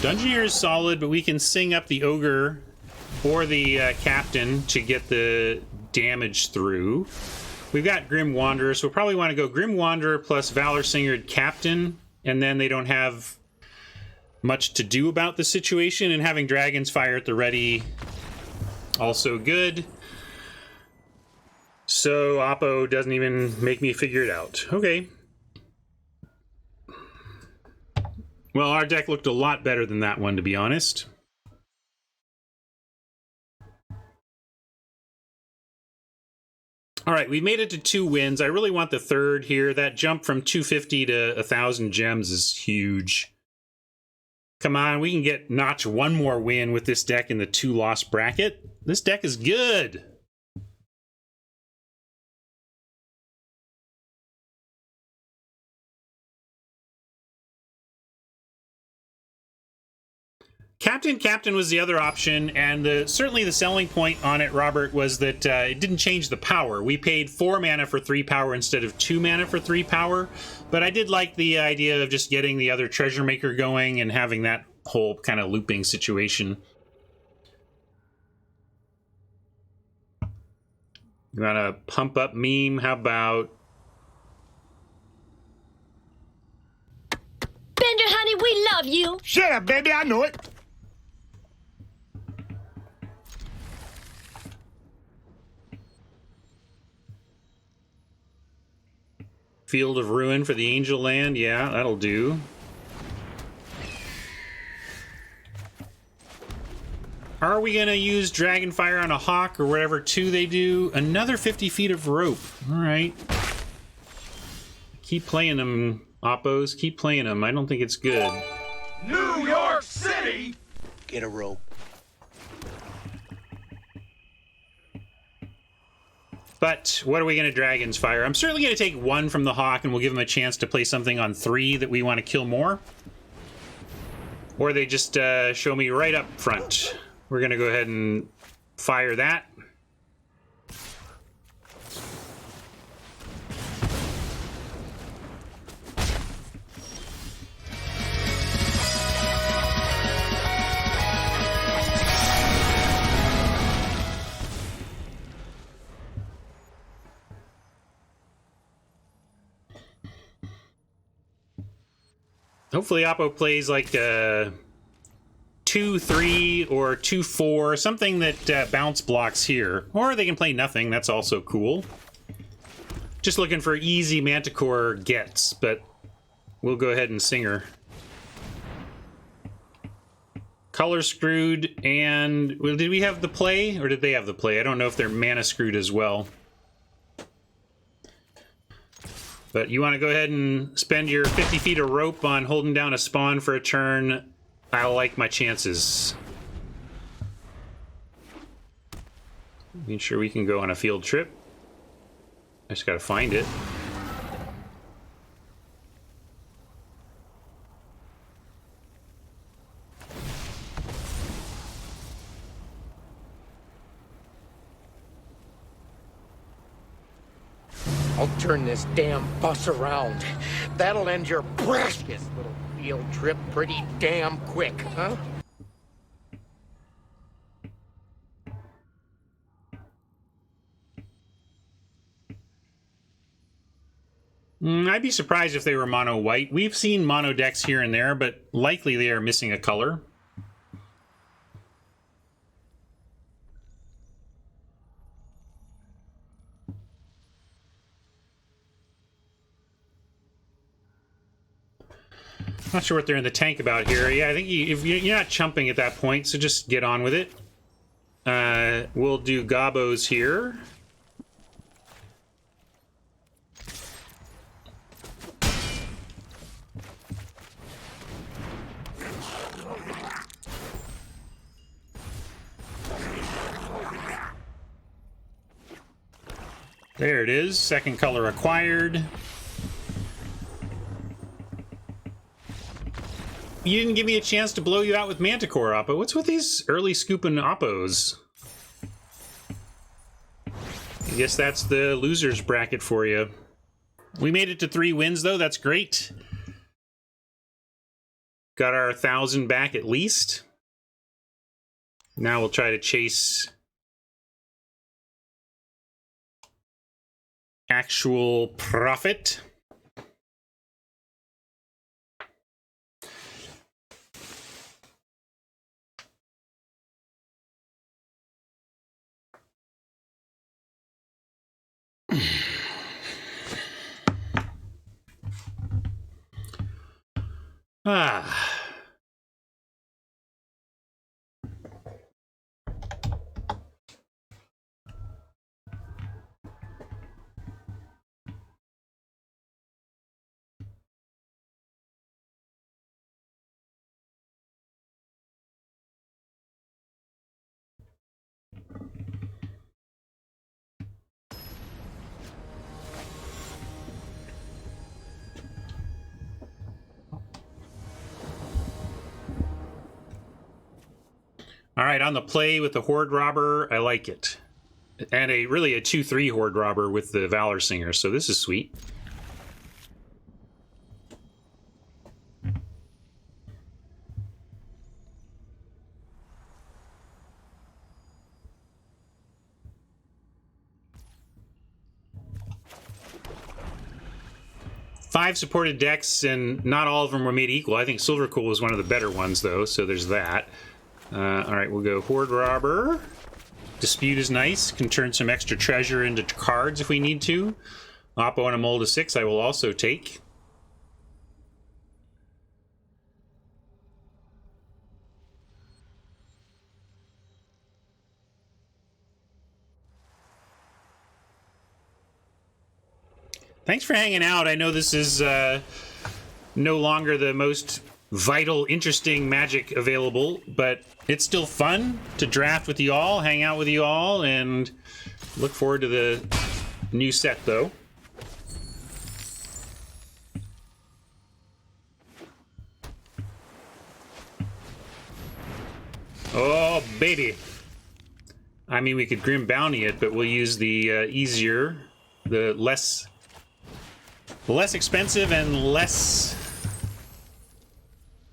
Dungeoneer is solid, but we can sing up the ogre or the captain to get the damage through. We've got Grim Wanderer, so we'll probably want to go Grim Wanderer plus Valor Singer captain, and then they don't have much to do about the situation, and having Dragon's Fire at the ready, also good. So Oppo doesn't even make me figure it out. Okay. Well, our deck looked a lot better than that one, to be honest. All right, we've made it to 2 wins. I really want the third here. That jump from 250 to 1,000 gems is huge. Come on, we can get notch 1 more win with this deck in the 2-loss bracket. This deck is good. Captain was the other option, and certainly the selling point on it, Robert, was that it didn't change the power. We paid 4 mana for 3 power instead of 2 mana for 3 power, but I did like the idea of just getting the other Treasure Maker going and having that whole kind of looping situation. You want to pump up meme? How about... Bender, honey, we love you. Shut up, baby, I know it. Field of Ruin for the Angel Land? Yeah, that'll do. Are we going to use Dragonfire on a Hawk or whatever 2 they do? Another 50 feet of rope. All right. Keep playing them, Oppos. Keep playing them. I don't think it's good. New York City! Get a rope. But what are we going to Dragon's Fire? I'm certainly going to take 1 from the Hawk, and we'll give them a chance to play something on 3 that we want to kill more. Or they just show me right up front. We're going to go ahead and fire that. Hopefully Oppo plays like 2-3 or 2-4, something that bounce blocks here. Or they can play nothing, that's also cool. Just looking for easy Manticore gets, but we'll go ahead and Singer. Color screwed, and well, did we have the play, or did they have the play? I don't know if they're mana screwed as well. But you want to go ahead and spend your 50 feet of rope on holding down a spawn for a turn. I like my chances. Make sure we can go on a field trip. I just gotta find it. I'll turn this damn bus around. That'll end your precious little field trip pretty damn quick, huh? I'd be surprised if they were mono white. We've seen mono decks here and there, but likely they are missing a color. Not sure what they're in the tank about here. Yeah, I think if you're not chumping at that point, so just get on with it. We'll do Gobos here. There it is. Second color acquired. You didn't give me a chance to blow you out with Manticore, Oppo. What's with these early scooping Oppos? I guess that's the loser's bracket for you. We made it to 3 wins, though. That's great. Got our 1,000 back at least. Now we'll try to chase actual profit. Ah. All right, on the play with the Horde Robber, I like it. And really a 2-3 Horde Robber with the Valor Singer, so this is sweet. Five supported decks, and not all of them were made equal. I think Silvercool was one of the better ones, though, so there's that. All right, we'll go Horde Robber. Dispute is nice. Can turn some extra treasure into cards if we need to. Oppo and a mold of 6 I will also take. Thanks for hanging out. I know this is no longer the most vital, interesting Magic available, but it's still fun to draft with you all, hang out with you all, and look forward to the new set, though. Oh, baby. I mean, we could Grim Bounty it, but we'll use the easier, the less expensive and less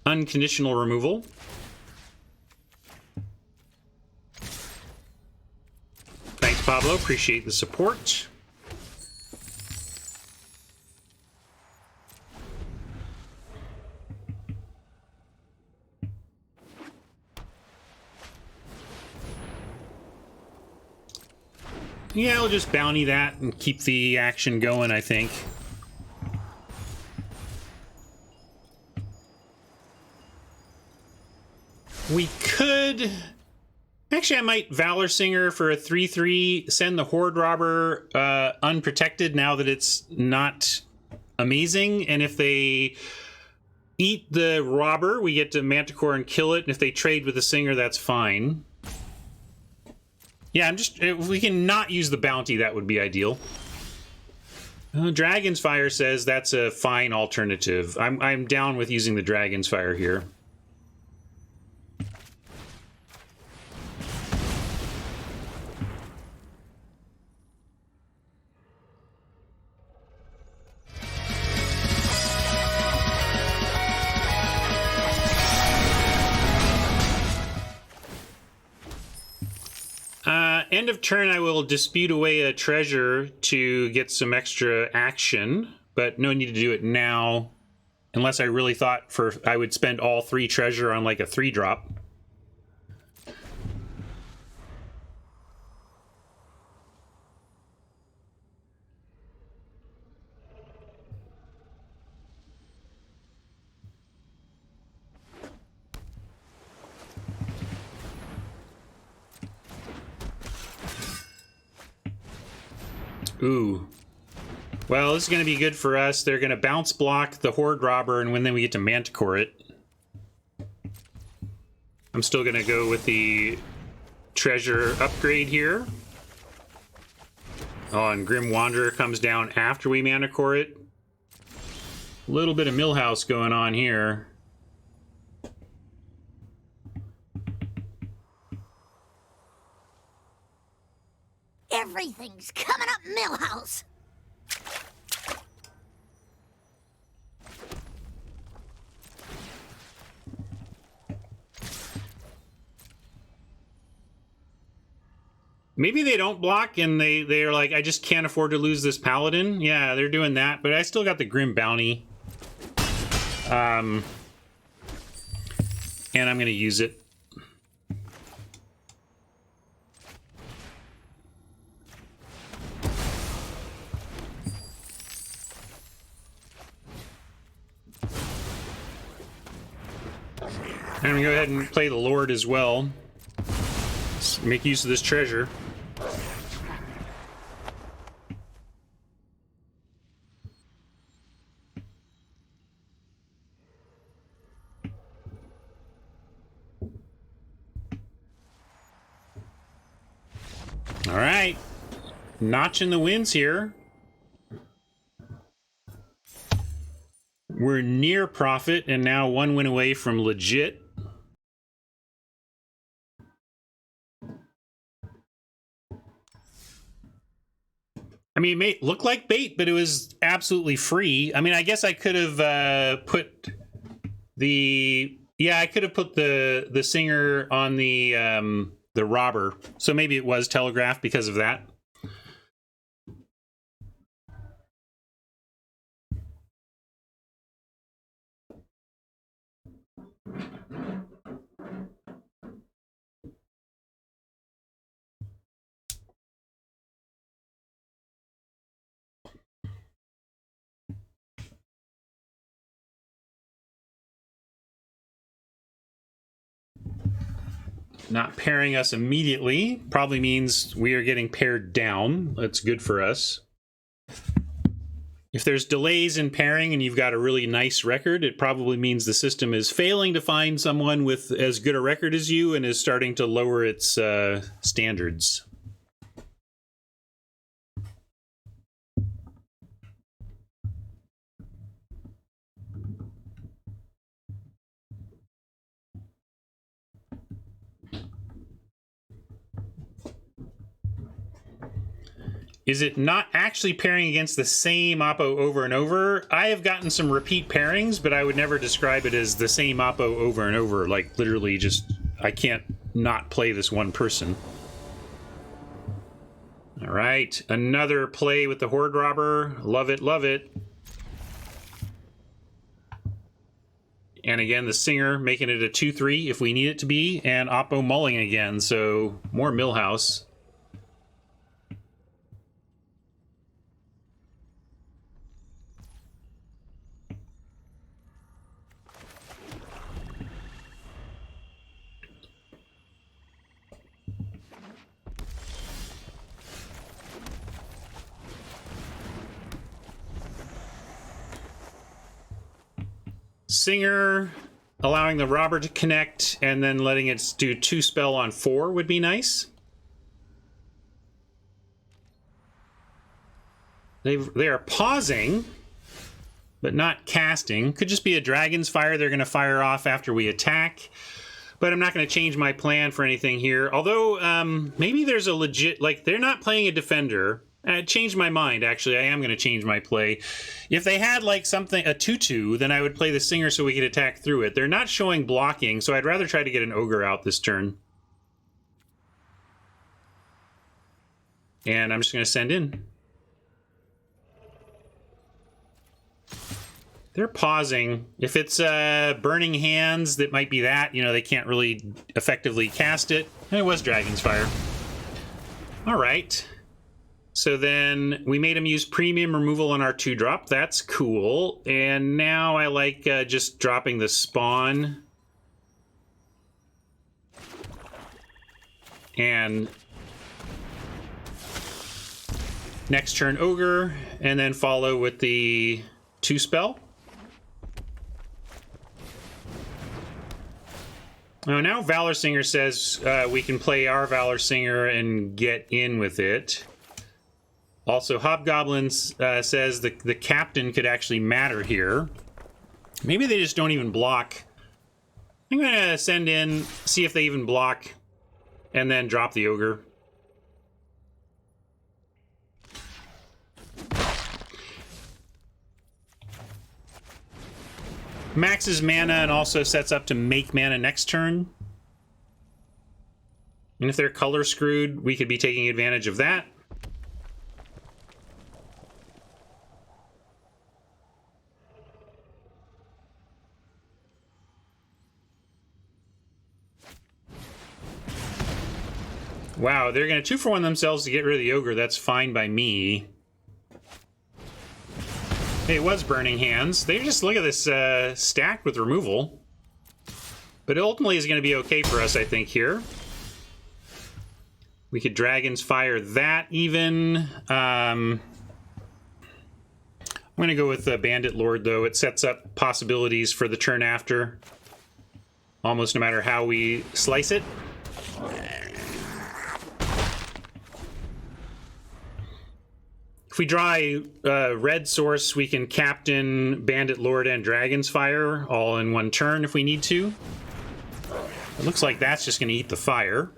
unconditional removal. Thanks, Pablo. Appreciate the support. Yeah, we'll just bounty that and keep the action going, I think. We could... Actually, I might Valor Singer for a 3/3, send the Horde Robber unprotected now that it's not amazing, and if they eat the Robber, we get to Manticore and kill it, and if they trade with the Singer, that's fine. Yeah, if we can not use the bounty, that would be ideal. Dragon's Fire says that's a fine alternative. I'm down with using the Dragon's Fire here. End of turn, I will dispute away a treasure to get some extra action, but no need to do it now, unless I really thought I would spend all 3 treasure on like a 3-drop. Ooh. Well, this is going to be good for us. They're going to bounce block the Horde Robber, and then we get to Manticore it. I'm still going to go with the treasure upgrade here. Oh, and Grim Wanderer comes down after we Manticore it. A little bit of Millhouse going on here. Everything's coming up Millhouse. Maybe they don't block and they're like, I just can't afford to lose this Paladin. Yeah, they're doing that, but I still got the Grim Bounty. And I'm going to use it. I'm going to go ahead and play the Lord as well. Let's make use of this treasure. All right. Notch in the wins here. We're near profit and now 1 win away from legit. I mean, it may look like bait, but it was absolutely free. I mean, I guess I could have put the... Yeah, I could have put the Singer on the Robber. So maybe it was telegraphed because of that. Not pairing us immediately probably means we are getting paired down. That's good for us. If there's delays in pairing and you've got a really nice record, it probably means the system is failing to find someone with as good a record as you and is starting to lower its standards. Is it not actually pairing against the same Oppo over and over? I have gotten some repeat pairings, but I would never describe it as the same Oppo over and over. Like, literally just, I can't not play this one person. All right, another play with the Horde Robber. Love it, love it. And again, the Singer making it a 2-3 if we need it to be, and Oppo mulling again, so more Millhouse. Singer, allowing the robber to connect, and then letting it do 2 spell on 4 would be nice. They are pausing, but not casting. Could just be a Dragon's Fire they're going to fire off after we attack. But I'm not going to change my plan for anything here. Although, maybe there's a legit... Like, they're not playing a defender. I changed my mind, actually. I am going to change my play. If they had, like, something... A 2-2, then I would play the Singer so we could attack through it. They're not showing blocking, so I'd rather try to get an Ogre out this turn. And I'm just going to send in. They're pausing. If it's Burning Hands, that might be that. You know, they can't really effectively cast it. And it was Dragon's Fire. All right. So then we made him use premium removal on our 2-drop. That's cool. And now I like just dropping the spawn. And next turn Ogre. And then follow with the 2 spell. Oh, now Valor Singer says we can play our Valor Singer and get in with it. Also, Hobgoblins says the captain could actually matter here. Maybe they just don't even block. I'm going to send in, see if they even block, and then drop the Ogre. Maxes mana and also sets up to make mana next turn. And if they're color screwed, we could be taking advantage of that. Wow, they're going to 2-for-1 themselves to get rid of the Ogre. That's fine by me. It was Burning Hands. They just look at this stacked with removal. But it ultimately is going to be okay for us, I think, here. We could Dragon's Fire that even. I'm going to go with Bandit Lord, though. It sets up possibilities for the turn after. Almost no matter how we slice it. If we draw a red source, we can Captain, Bandit Lord, and Dragon's Fire all in one turn if we need to. It looks like that's just going to eat the fire.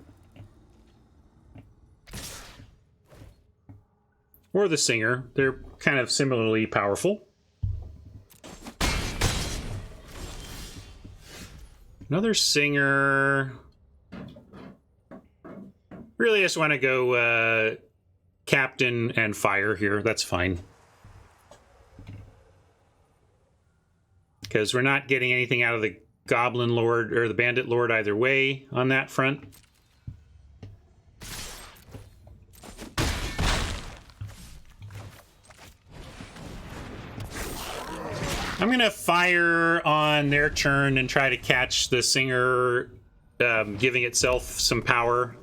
Or the Singer. They're kind of similarly powerful. Another Singer. Really just want to go Captain and Fire here. That's fine. Because we're not getting anything out of the Goblin Lord or the Bandit Lord either way on that front. I'm going to fire on their turn and try to catch the Singer, giving itself some power.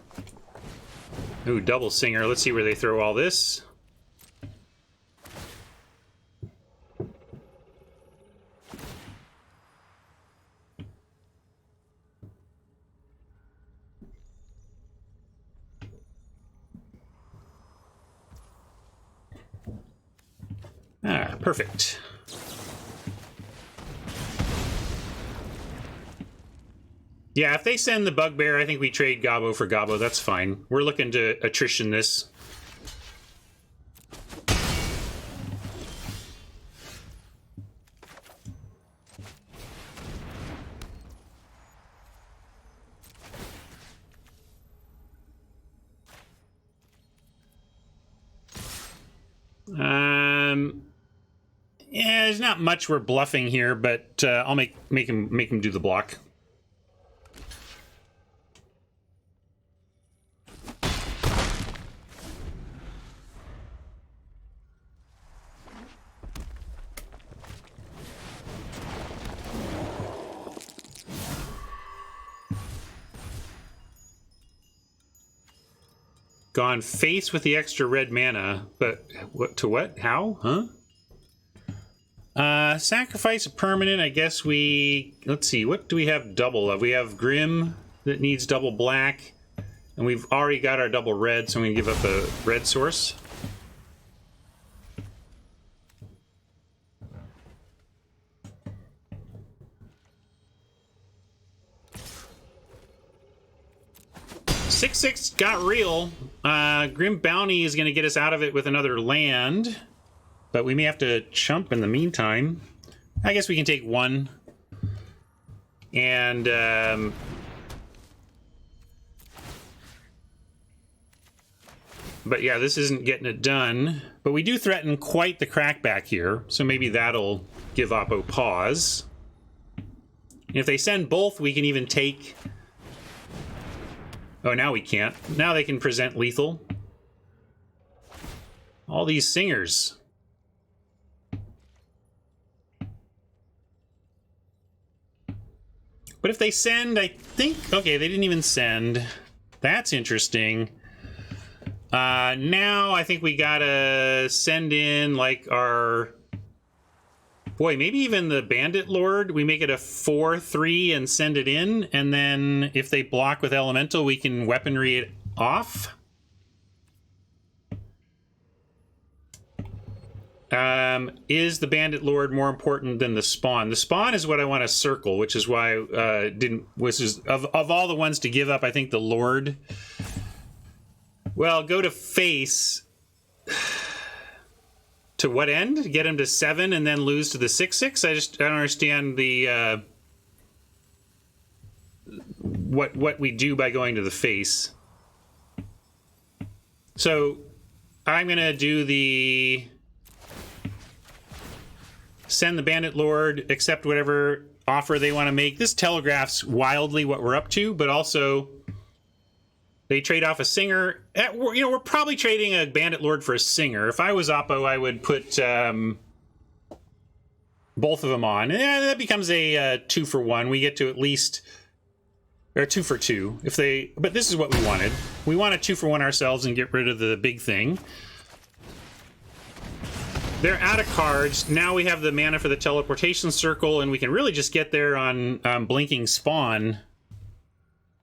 Ooh, double Singer. Let's see where they throw all this. Ah, perfect. Yeah, if they send the Bugbear, I think we trade Gobbo for Gobbo. That's fine. We're looking to attrition this. Yeah, there's not much we're bluffing here, but I'll make him do the block. Gone face with the extra red mana, but what to what? How? Huh? Sacrifice a permanent. I guess we... Let's see. What do we have double of? We have Grim that needs double black. And we've already got our double red, so I'm going to give up a red source. Six got real. Grim Bounty is going to get us out of it with another land. But we may have to chump in the meantime. I guess we can take one. And... but yeah, this isn't getting it done. But we do threaten quite the crackback here. So maybe that'll give Oppo pause. And if they send both, we can even take... Oh, now we can't. Now they can present lethal. All these singers. But if they send, I think... Okay, they didn't even send. That's interesting. Now I think we gotta send in, like, our... Boy, maybe even the Bandit Lord. We make it a 4/3 and send it in. And then if they block with Elemental, we can weaponry it off. Is the Bandit Lord more important than the Spawn? The Spawn is what I want to circle, which is why of all the ones to give up, I think the Lord. Well, go to face. To what end? Get him to 7 and then lose to the 6/6? I don't understand the what we do by going to the face. So I'm gonna do the send the Bandit Lord, accept whatever offer they want to make. This telegraphs wildly what we're up to, but also they trade off a Singer. We're probably trading a Bandit Lord for a Singer. If I was Oppo, I would put both of them on. And that becomes a 2-for-1. We get to at least... Or 2-for-2. But this is what we wanted. We want a 2-for-1 ourselves and get rid of the big thing. They're out of cards. Now we have the mana for the teleportation circle, and we can really just get there on Blinking Spawn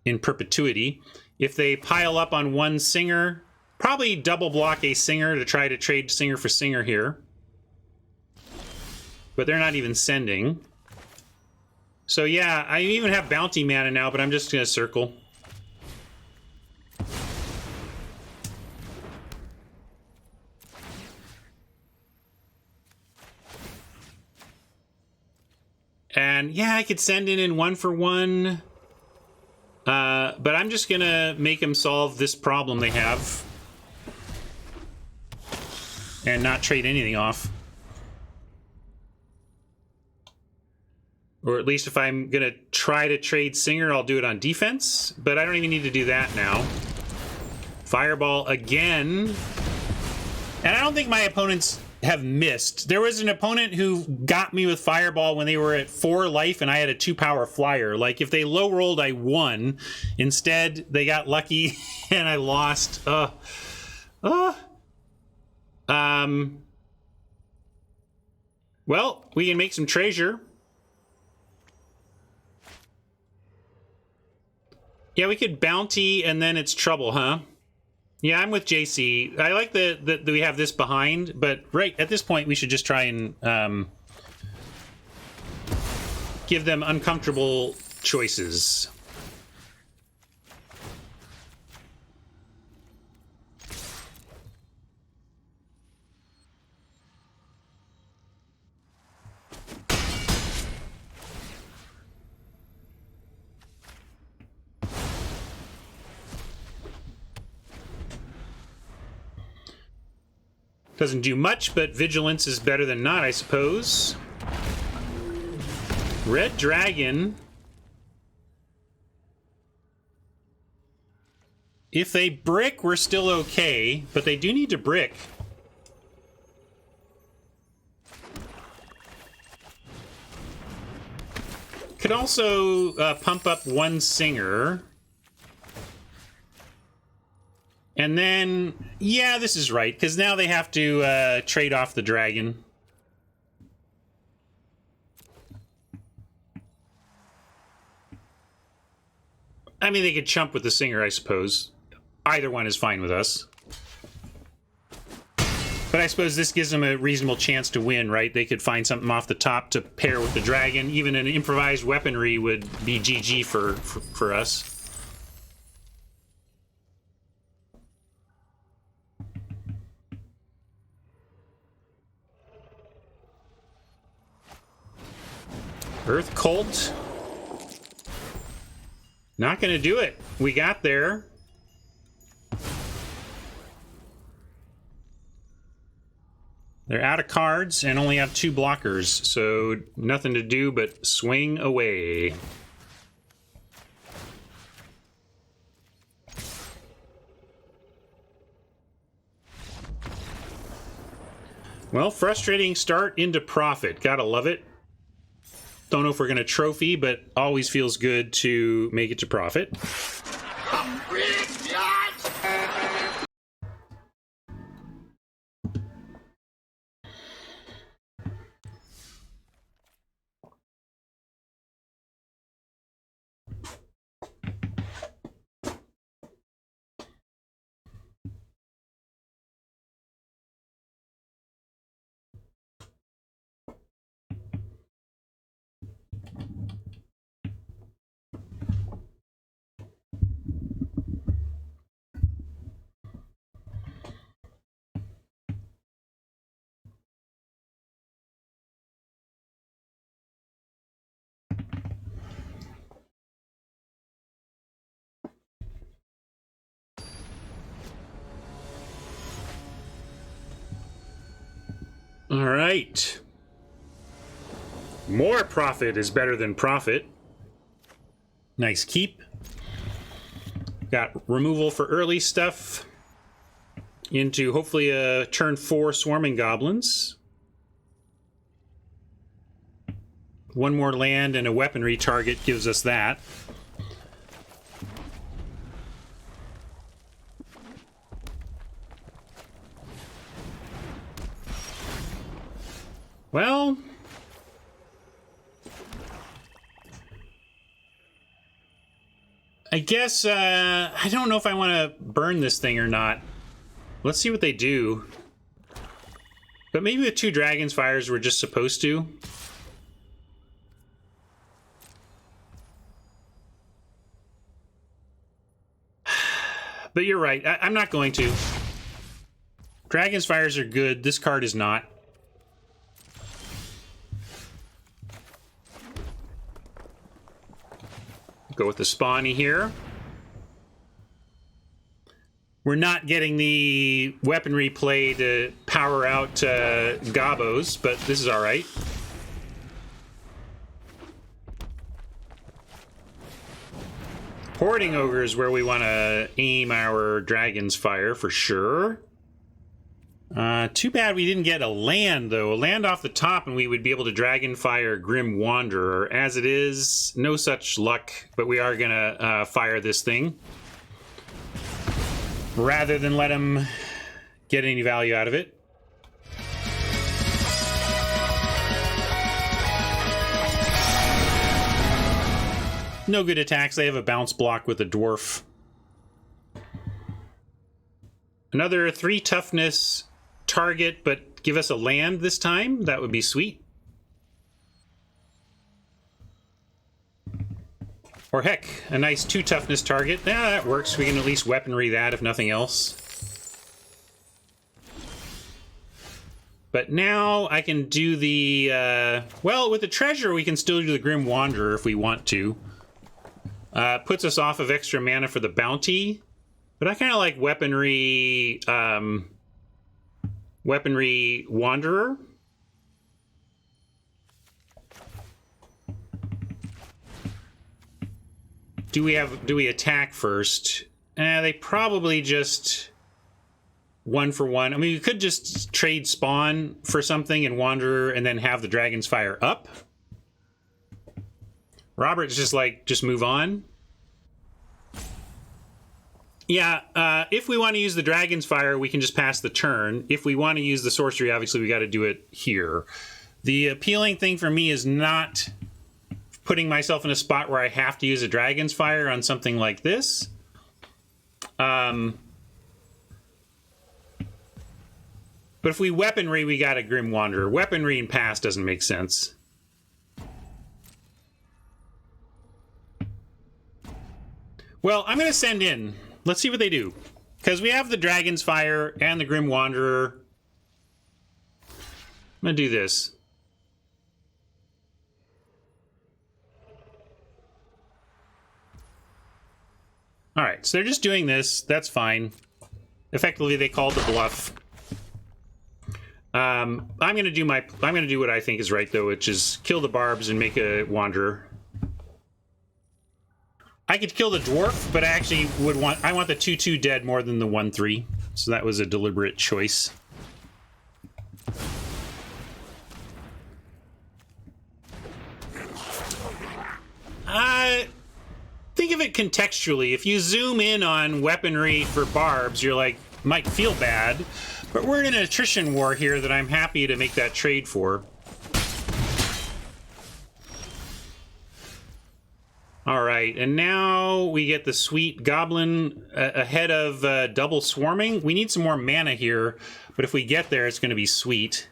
in perpetuity. If they pile up on one Singer, probably double block a Singer to try to trade Singer for Singer here. But they're not even sending. So yeah, I even have Bounty mana now, but I'm just going to circle. And yeah, I could send in 1-for-1. But I'm just gonna make them solve this problem they have. And not trade anything off. Or at least if I'm gonna try to trade Singer, I'll do it on defense. But I don't even need to do that now. Fireball again. And I don't think my opponents have missed. There was an opponent who got me with Fireball when they were at 4 life and I had a 2-power flyer. Like, if they low rolled, I won. Instead, they got lucky and I lost. Well, we can make some treasure. Yeah, we could bounty and then it's trouble, huh? Yeah, I'm with JC. I like that we have this behind, but right at this point we should just try and give them uncomfortable choices. Doesn't do much, but vigilance is better than not, I suppose. Red Dragon. If they brick, we're still okay, but they do need to brick. Could also pump up one Singer. And then, yeah, this is right, because now they have to trade off the dragon. I mean, they could chump with the Singer, I suppose. Either one is fine with us. But I suppose this gives them a reasonable chance to win, right? They could find something off the top to pair with the dragon. Even an improvised weaponry would be GG for us. Earth Cult. Not going to do it. We got there. They're out of cards and only have 2 blockers, so nothing to do but swing away. Well, frustrating start into profit. Gotta love it. Don't know if we're going to trophy, but always feels good to make it to profit. All right. More profit is better than profit. Nice keep. Got removal for early stuff into hopefully a turn 4 swarming goblins. 1 more land and a weaponry target gives us that. Well, I guess I don't know if I want to burn this thing or not. Let's see what they do. But maybe with 2 Dragon's Fires we're just supposed to. But you're right, I'm not going to. Dragon's Fires are good, this card is not. Go with the Spawny here. We're not getting the weaponry play to power out Gobos, but this is all right. Porting Ogre is where we want to aim our Dragon's Fire for sure. Too bad we didn't get a land, though. A land off the top, and we would be able to Dragonfire Grim Wanderer. As it is, no such luck, but we are going to fire this thing. Rather than let him get any value out of it. No good attacks. They have a bounce block with a dwarf. Another 3 toughness target, but give us a land this time. That would be sweet. Or heck, a nice 2 toughness target. Yeah, that works. We can at least weaponry that if nothing else. But now I can do the... well, with the treasure, we can still do the Grim Wanderer if we want to. Puts us off of extra mana for the bounty. But I kind of like weaponry... weaponry Wanderer. Do we attack first? They probably just 1 for 1. I mean, you could just trade Spawn for something and Wanderer and then have the Dragon's Fire up. Robert's just like, just move on. Yeah, if we want to use the Dragon's Fire, we can just pass the turn. If we want to use the sorcery, obviously we got to do it here. The appealing thing for me is not putting myself in a spot where I have to use a Dragon's Fire on something like this. But if we weaponry, we got a Grim Wanderer. Weaponry and pass doesn't make sense. Well, I'm going to send in. Let's see what they do. Because we have the Dragon's Fire and the Grim Wanderer. I'm going to do this. All right, so they're just doing this. That's fine. Effectively, they called the bluff. I'm going to do what I think is right, though, which is kill the barbs and make a Wanderer. I could kill the dwarf, but I actually I want the 2/2 dead more than the 1/3. So that was a deliberate choice. Think of it contextually. If you zoom in on weaponry for barbs, you're like, might feel bad, but we're in an attrition war here that I'm happy to make that trade for. All right, and now we get the sweet goblin ahead of double swarming. We need some more mana here, but if we get there, it's going to be sweet.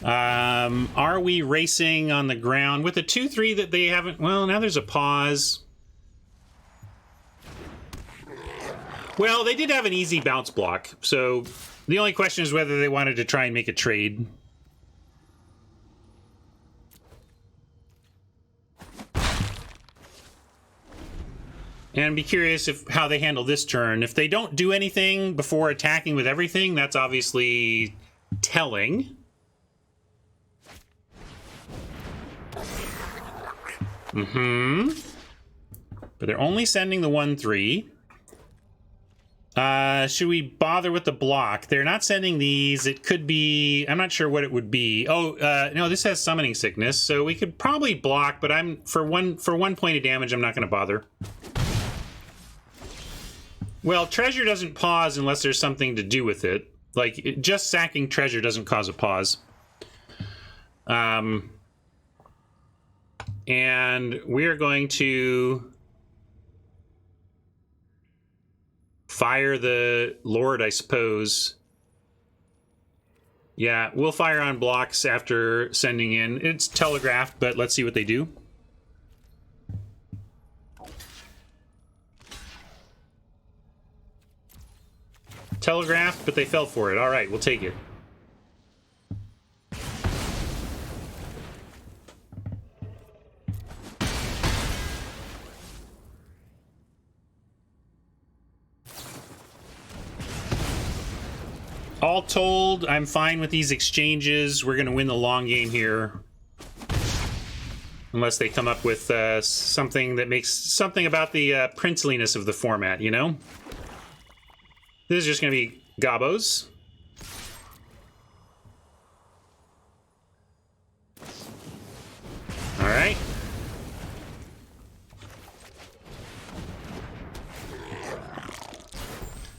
Are we racing on the ground with a 2/3 that they haven't? Well, now there's a pause. Well, they did have an easy bounce block, so the only question is whether they wanted to try and make a trade. And be curious how they handle this turn. If they don't do anything before attacking with everything, that's obviously telling. But they're only sending the 1/3. Should we bother with the block? They're not sending these. It could be... I'm not sure what it would be. Oh, no, this has summoning sickness, so we could probably block, but for one point of damage, I'm not going to bother. Well, treasure doesn't pause unless there's something to do with it. Like, just sacking treasure doesn't cause a pause. And we're going to fire the Lord, I suppose. Yeah, we'll fire on blocks after sending in. It's telegraphed, but let's see what they do. Telegraphed, but they fell for it. All right, we'll take it. All told, I'm fine with these exchanges. We're going to win the long game here. Unless they come up with something that makes something about the princeliness of the format, you know? This is just going to be gobos. All right.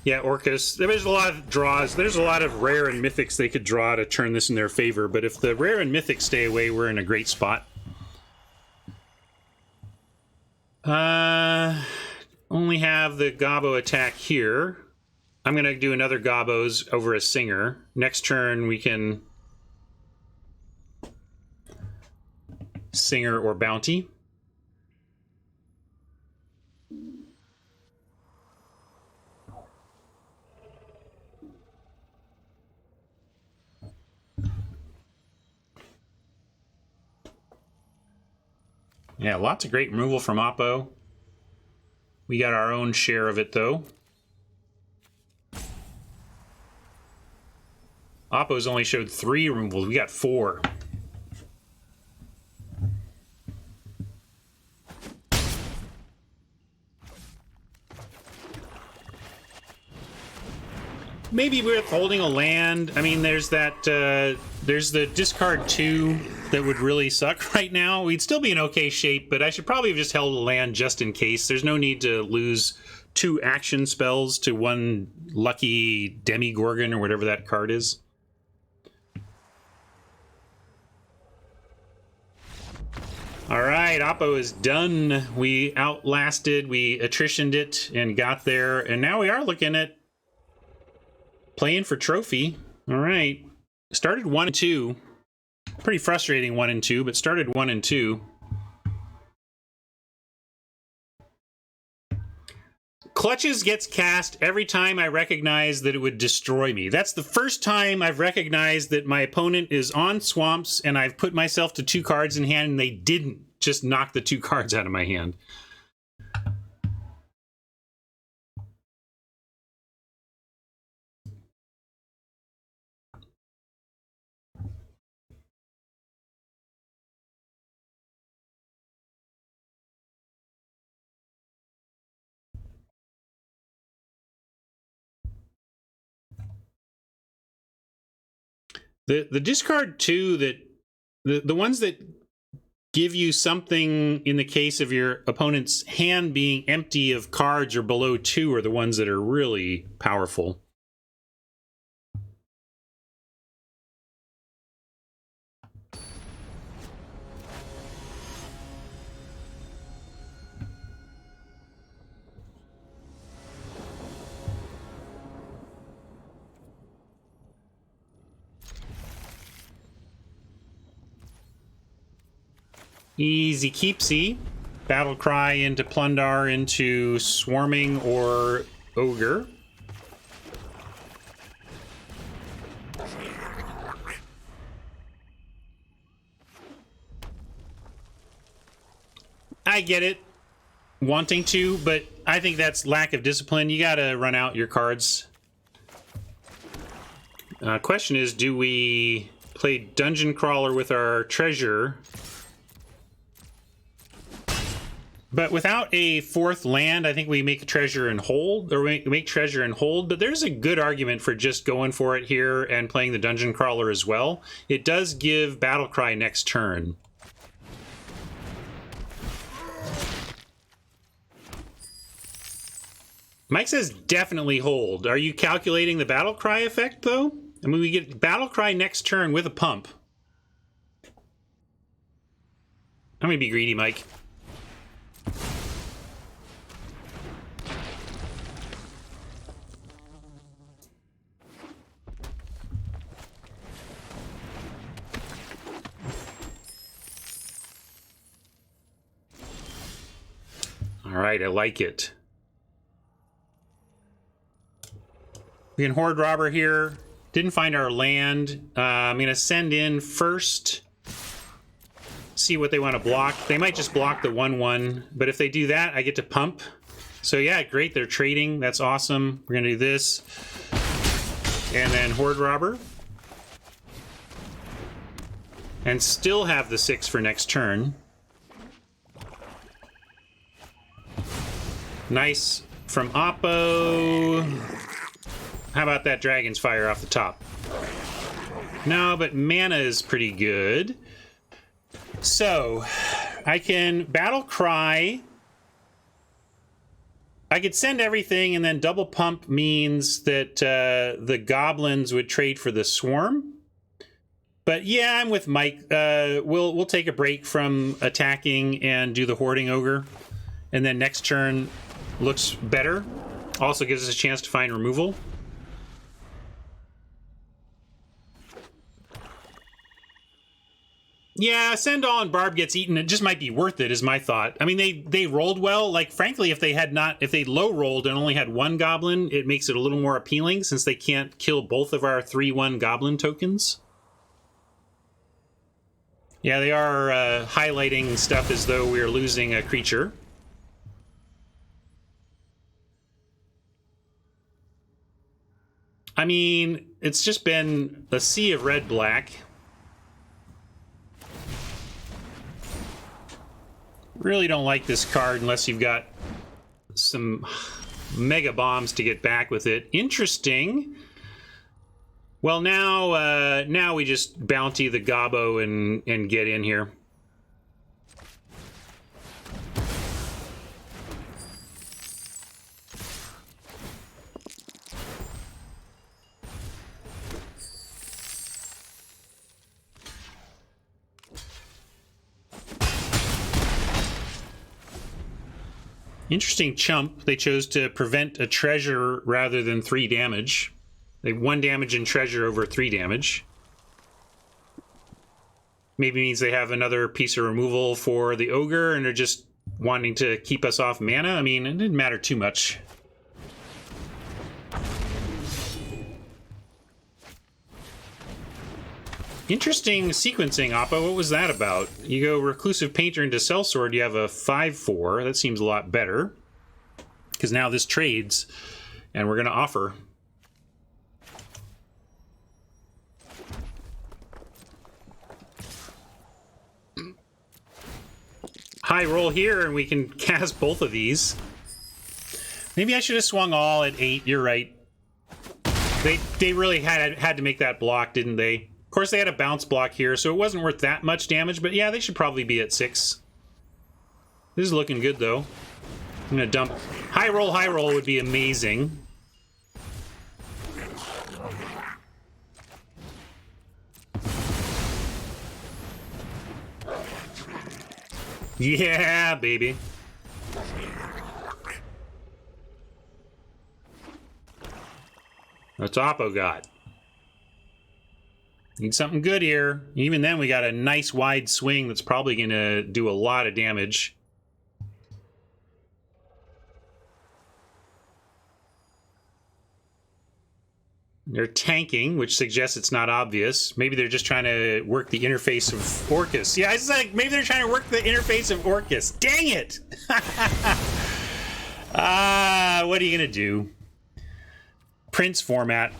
Yeah, Orcus. There's a lot of draws. There's a lot of rare and mythics they could draw to turn this in their favor, but if the rare and mythics stay away, we're in a great spot. Only have the Gobbo attack here. I'm going to do another Gobbo's over a Singer. Next turn, we can Singer or Bounty. Yeah, lots of great removal from Oppo. We got our own share of it, though. Oppo's only showed 3 removals. We got 4. Maybe we're holding a land. I mean, there's that. There's the discard 2 that would really suck right now. We'd still be in okay shape, but I should probably have just held a land just in case. There's no need to lose 2 action spells to 1 lucky Demigorgon or whatever that card is. All right, Oppo is done. We outlasted, we attritioned it and got there. And now we are looking at playing for trophy. All right. Started 1 and 2. Pretty frustrating 1 and 2, but started 1 and 2. Clutches gets cast every time I recognize that it would destroy me. That's the first time I've recognized that my opponent is on swamps and I've put myself to 2 cards in hand and they didn't just knock the 2 cards out of my hand. The discard 2 that the ones that give you something in the case of your opponent's hand being empty of cards or below 2 are the ones that are really powerful. Easy keepsy. Battle cry into Plundar into Swarming or Ogre. I get it. Wanting to, but I think that's lack of discipline. You gotta run out your cards. Question is, do we play Dungeon Crawler with our treasure? But without a 4th land, I think we make a treasure and hold, or we make treasure and hold. But there's a good argument for just going for it here and playing the Dungeon Crawler as well. It does give Battlecry next turn. Mike says definitely hold. Are you calculating the Battlecry effect, though? I mean, we get Battlecry next turn with a pump. I'm going to be greedy, Mike. All right, I like it. We can Horde Robber here. Didn't find our land. I'm going to send in first. See what they want to block. They might just block the 1/1, but if they do that, I get to pump. So yeah, great. They're trading. That's awesome. We're going to do this. And then Horde Robber. And still have the 6 for next turn. Nice from Oppo. How about that Dragon's Fire off the top? No, but mana is pretty good. So, I can Battle Cry. I could send everything, and then double pump means that the goblins would trade for the swarm. But yeah, I'm with Mike. We'll take a break from attacking and do the Hoarding Ogre. And then next turn looks better. Also gives us a chance to find removal. Yeah, send all and Barb gets eaten. It just might be worth it, is my thought. I mean, they rolled well. Like, frankly, if they low rolled and only had 1 goblin, it makes it a little more appealing since they can't kill both of our 3/1 goblin tokens. Yeah, they are highlighting stuff as though we are losing a creature. I mean, it's just been a sea of red-black. Really don't like this card unless you've got some mega bombs to get back with it. Interesting. Well, now we just bounty the Gobbo and get in here. Interesting chump. They chose to prevent a treasure rather than 3 damage. They have 1 damage in treasure over 3 damage. Maybe means they have another piece of removal for the ogre and they're just wanting to keep us off mana. I mean, it didn't matter too much. Interesting sequencing, Oppo. What was that about? You go Reclusive Painter into Sellsword, you have a 5/4. That seems a lot better. Because now this trades, and we're going to offer. High roll here, and we can cast both of these. Maybe I should have swung all at 8. You're right. They really had to make that block, didn't they? Of course, they had a bounce block here, so it wasn't worth that much damage, but yeah, they should probably be at 6. This is looking good, though. I'm gonna dump... High roll would be amazing. Yeah, baby. What's Oppo got? Need something good here. Even then, we got a nice wide swing that's probably going to do a lot of damage. They're tanking, which suggests it's not obvious. Maybe they're just trying to work the interface of Orcus. Yeah, it's like maybe they're trying to work the interface of Orcus. Dang it! What are you going to do? Prince format.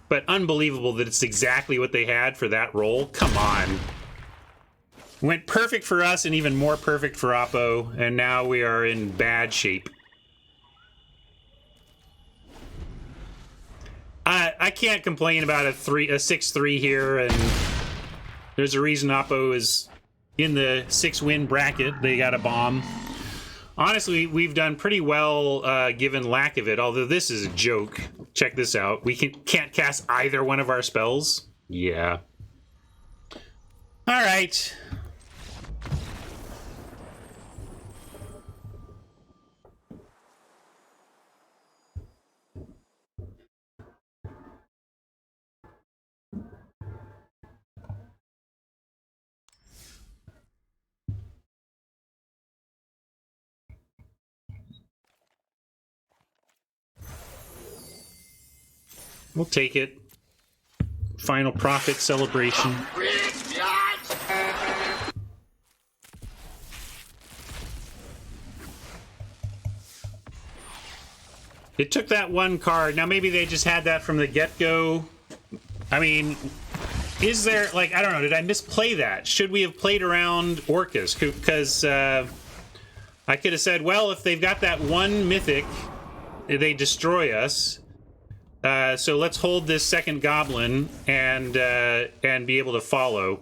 But unbelievable that it's exactly what they had for that roll. Come on. Went perfect for us and even more perfect for Oppo, and now we are in bad shape. I can't complain about a 6-3 here, and there's a reason Oppo is in the 6-win bracket. They got a bomb. Honestly, we've done pretty well given lack of it, although this is a joke. Check this out. We can't cast either one of our spells. Yeah. All right. We'll take it. Final profit celebration. It took that one card. Now maybe they just had that from the get-go. I mean, is there, like, I don't know, did I misplay that? Should we have played around Orcus? Because I could have said, well, if they've got that one mythic, they destroy us. So let's hold this second goblin and be able to follow.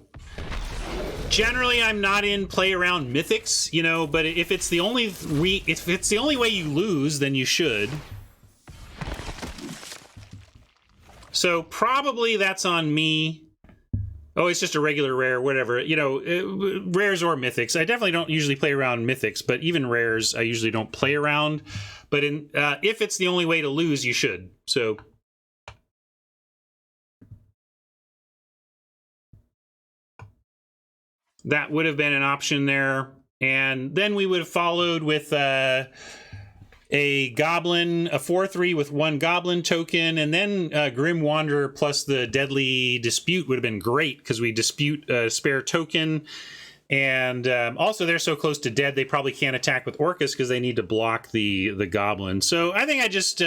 Generally, I'm not in play around mythics, you know, but if it's the only way you lose, then you should. So probably that's on me. Oh, it's just a regular rare, whatever. You know, rares or mythics. I definitely don't usually play around mythics, but even rares, I usually don't play around. But if it's the only way to lose, you should. So that would have been an option there. And then we would have followed with a goblin, a 4/3 with 1 goblin token, and then Grim Wanderer plus the Deadly Dispute would have been great because we dispute a spare token. And also, they're so close to dead, they probably can't attack with Orcus because they need to block the goblin. So I think I just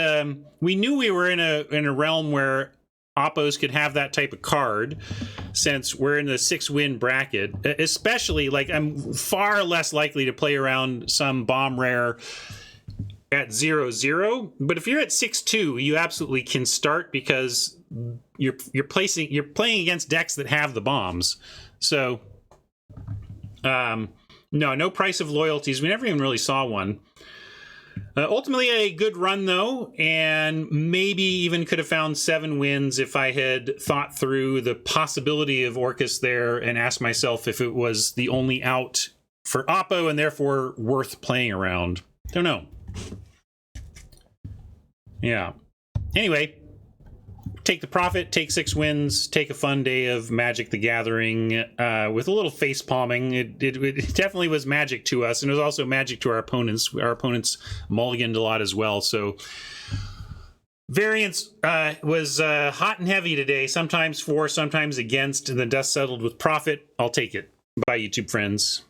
we knew we were in a realm where Oppos could have that type of card, since we're in the 6-win bracket. Especially, like, I'm far less likely to play around some bomb rare at 0-0. But if you're at 6-2, you absolutely can start because you're playing against decks that have the bombs. So. No price of loyalties. We never even really saw one. Ultimately, a good run, though, and maybe even could have found 7 wins if I had thought through the possibility of Orcus there and asked myself if it was the only out for Oppo and therefore worth playing around. Don't know. Yeah. Anyway, take the profit, take 6 wins, take a fun day of Magic the Gathering with a little face palming. It definitely was magic to us, and it was also magic to our opponents. Our opponents mulliganed a lot as well. So variance was hot and heavy today, sometimes for, sometimes against, and the dust settled with profit. I'll take it. Bye, YouTube friends.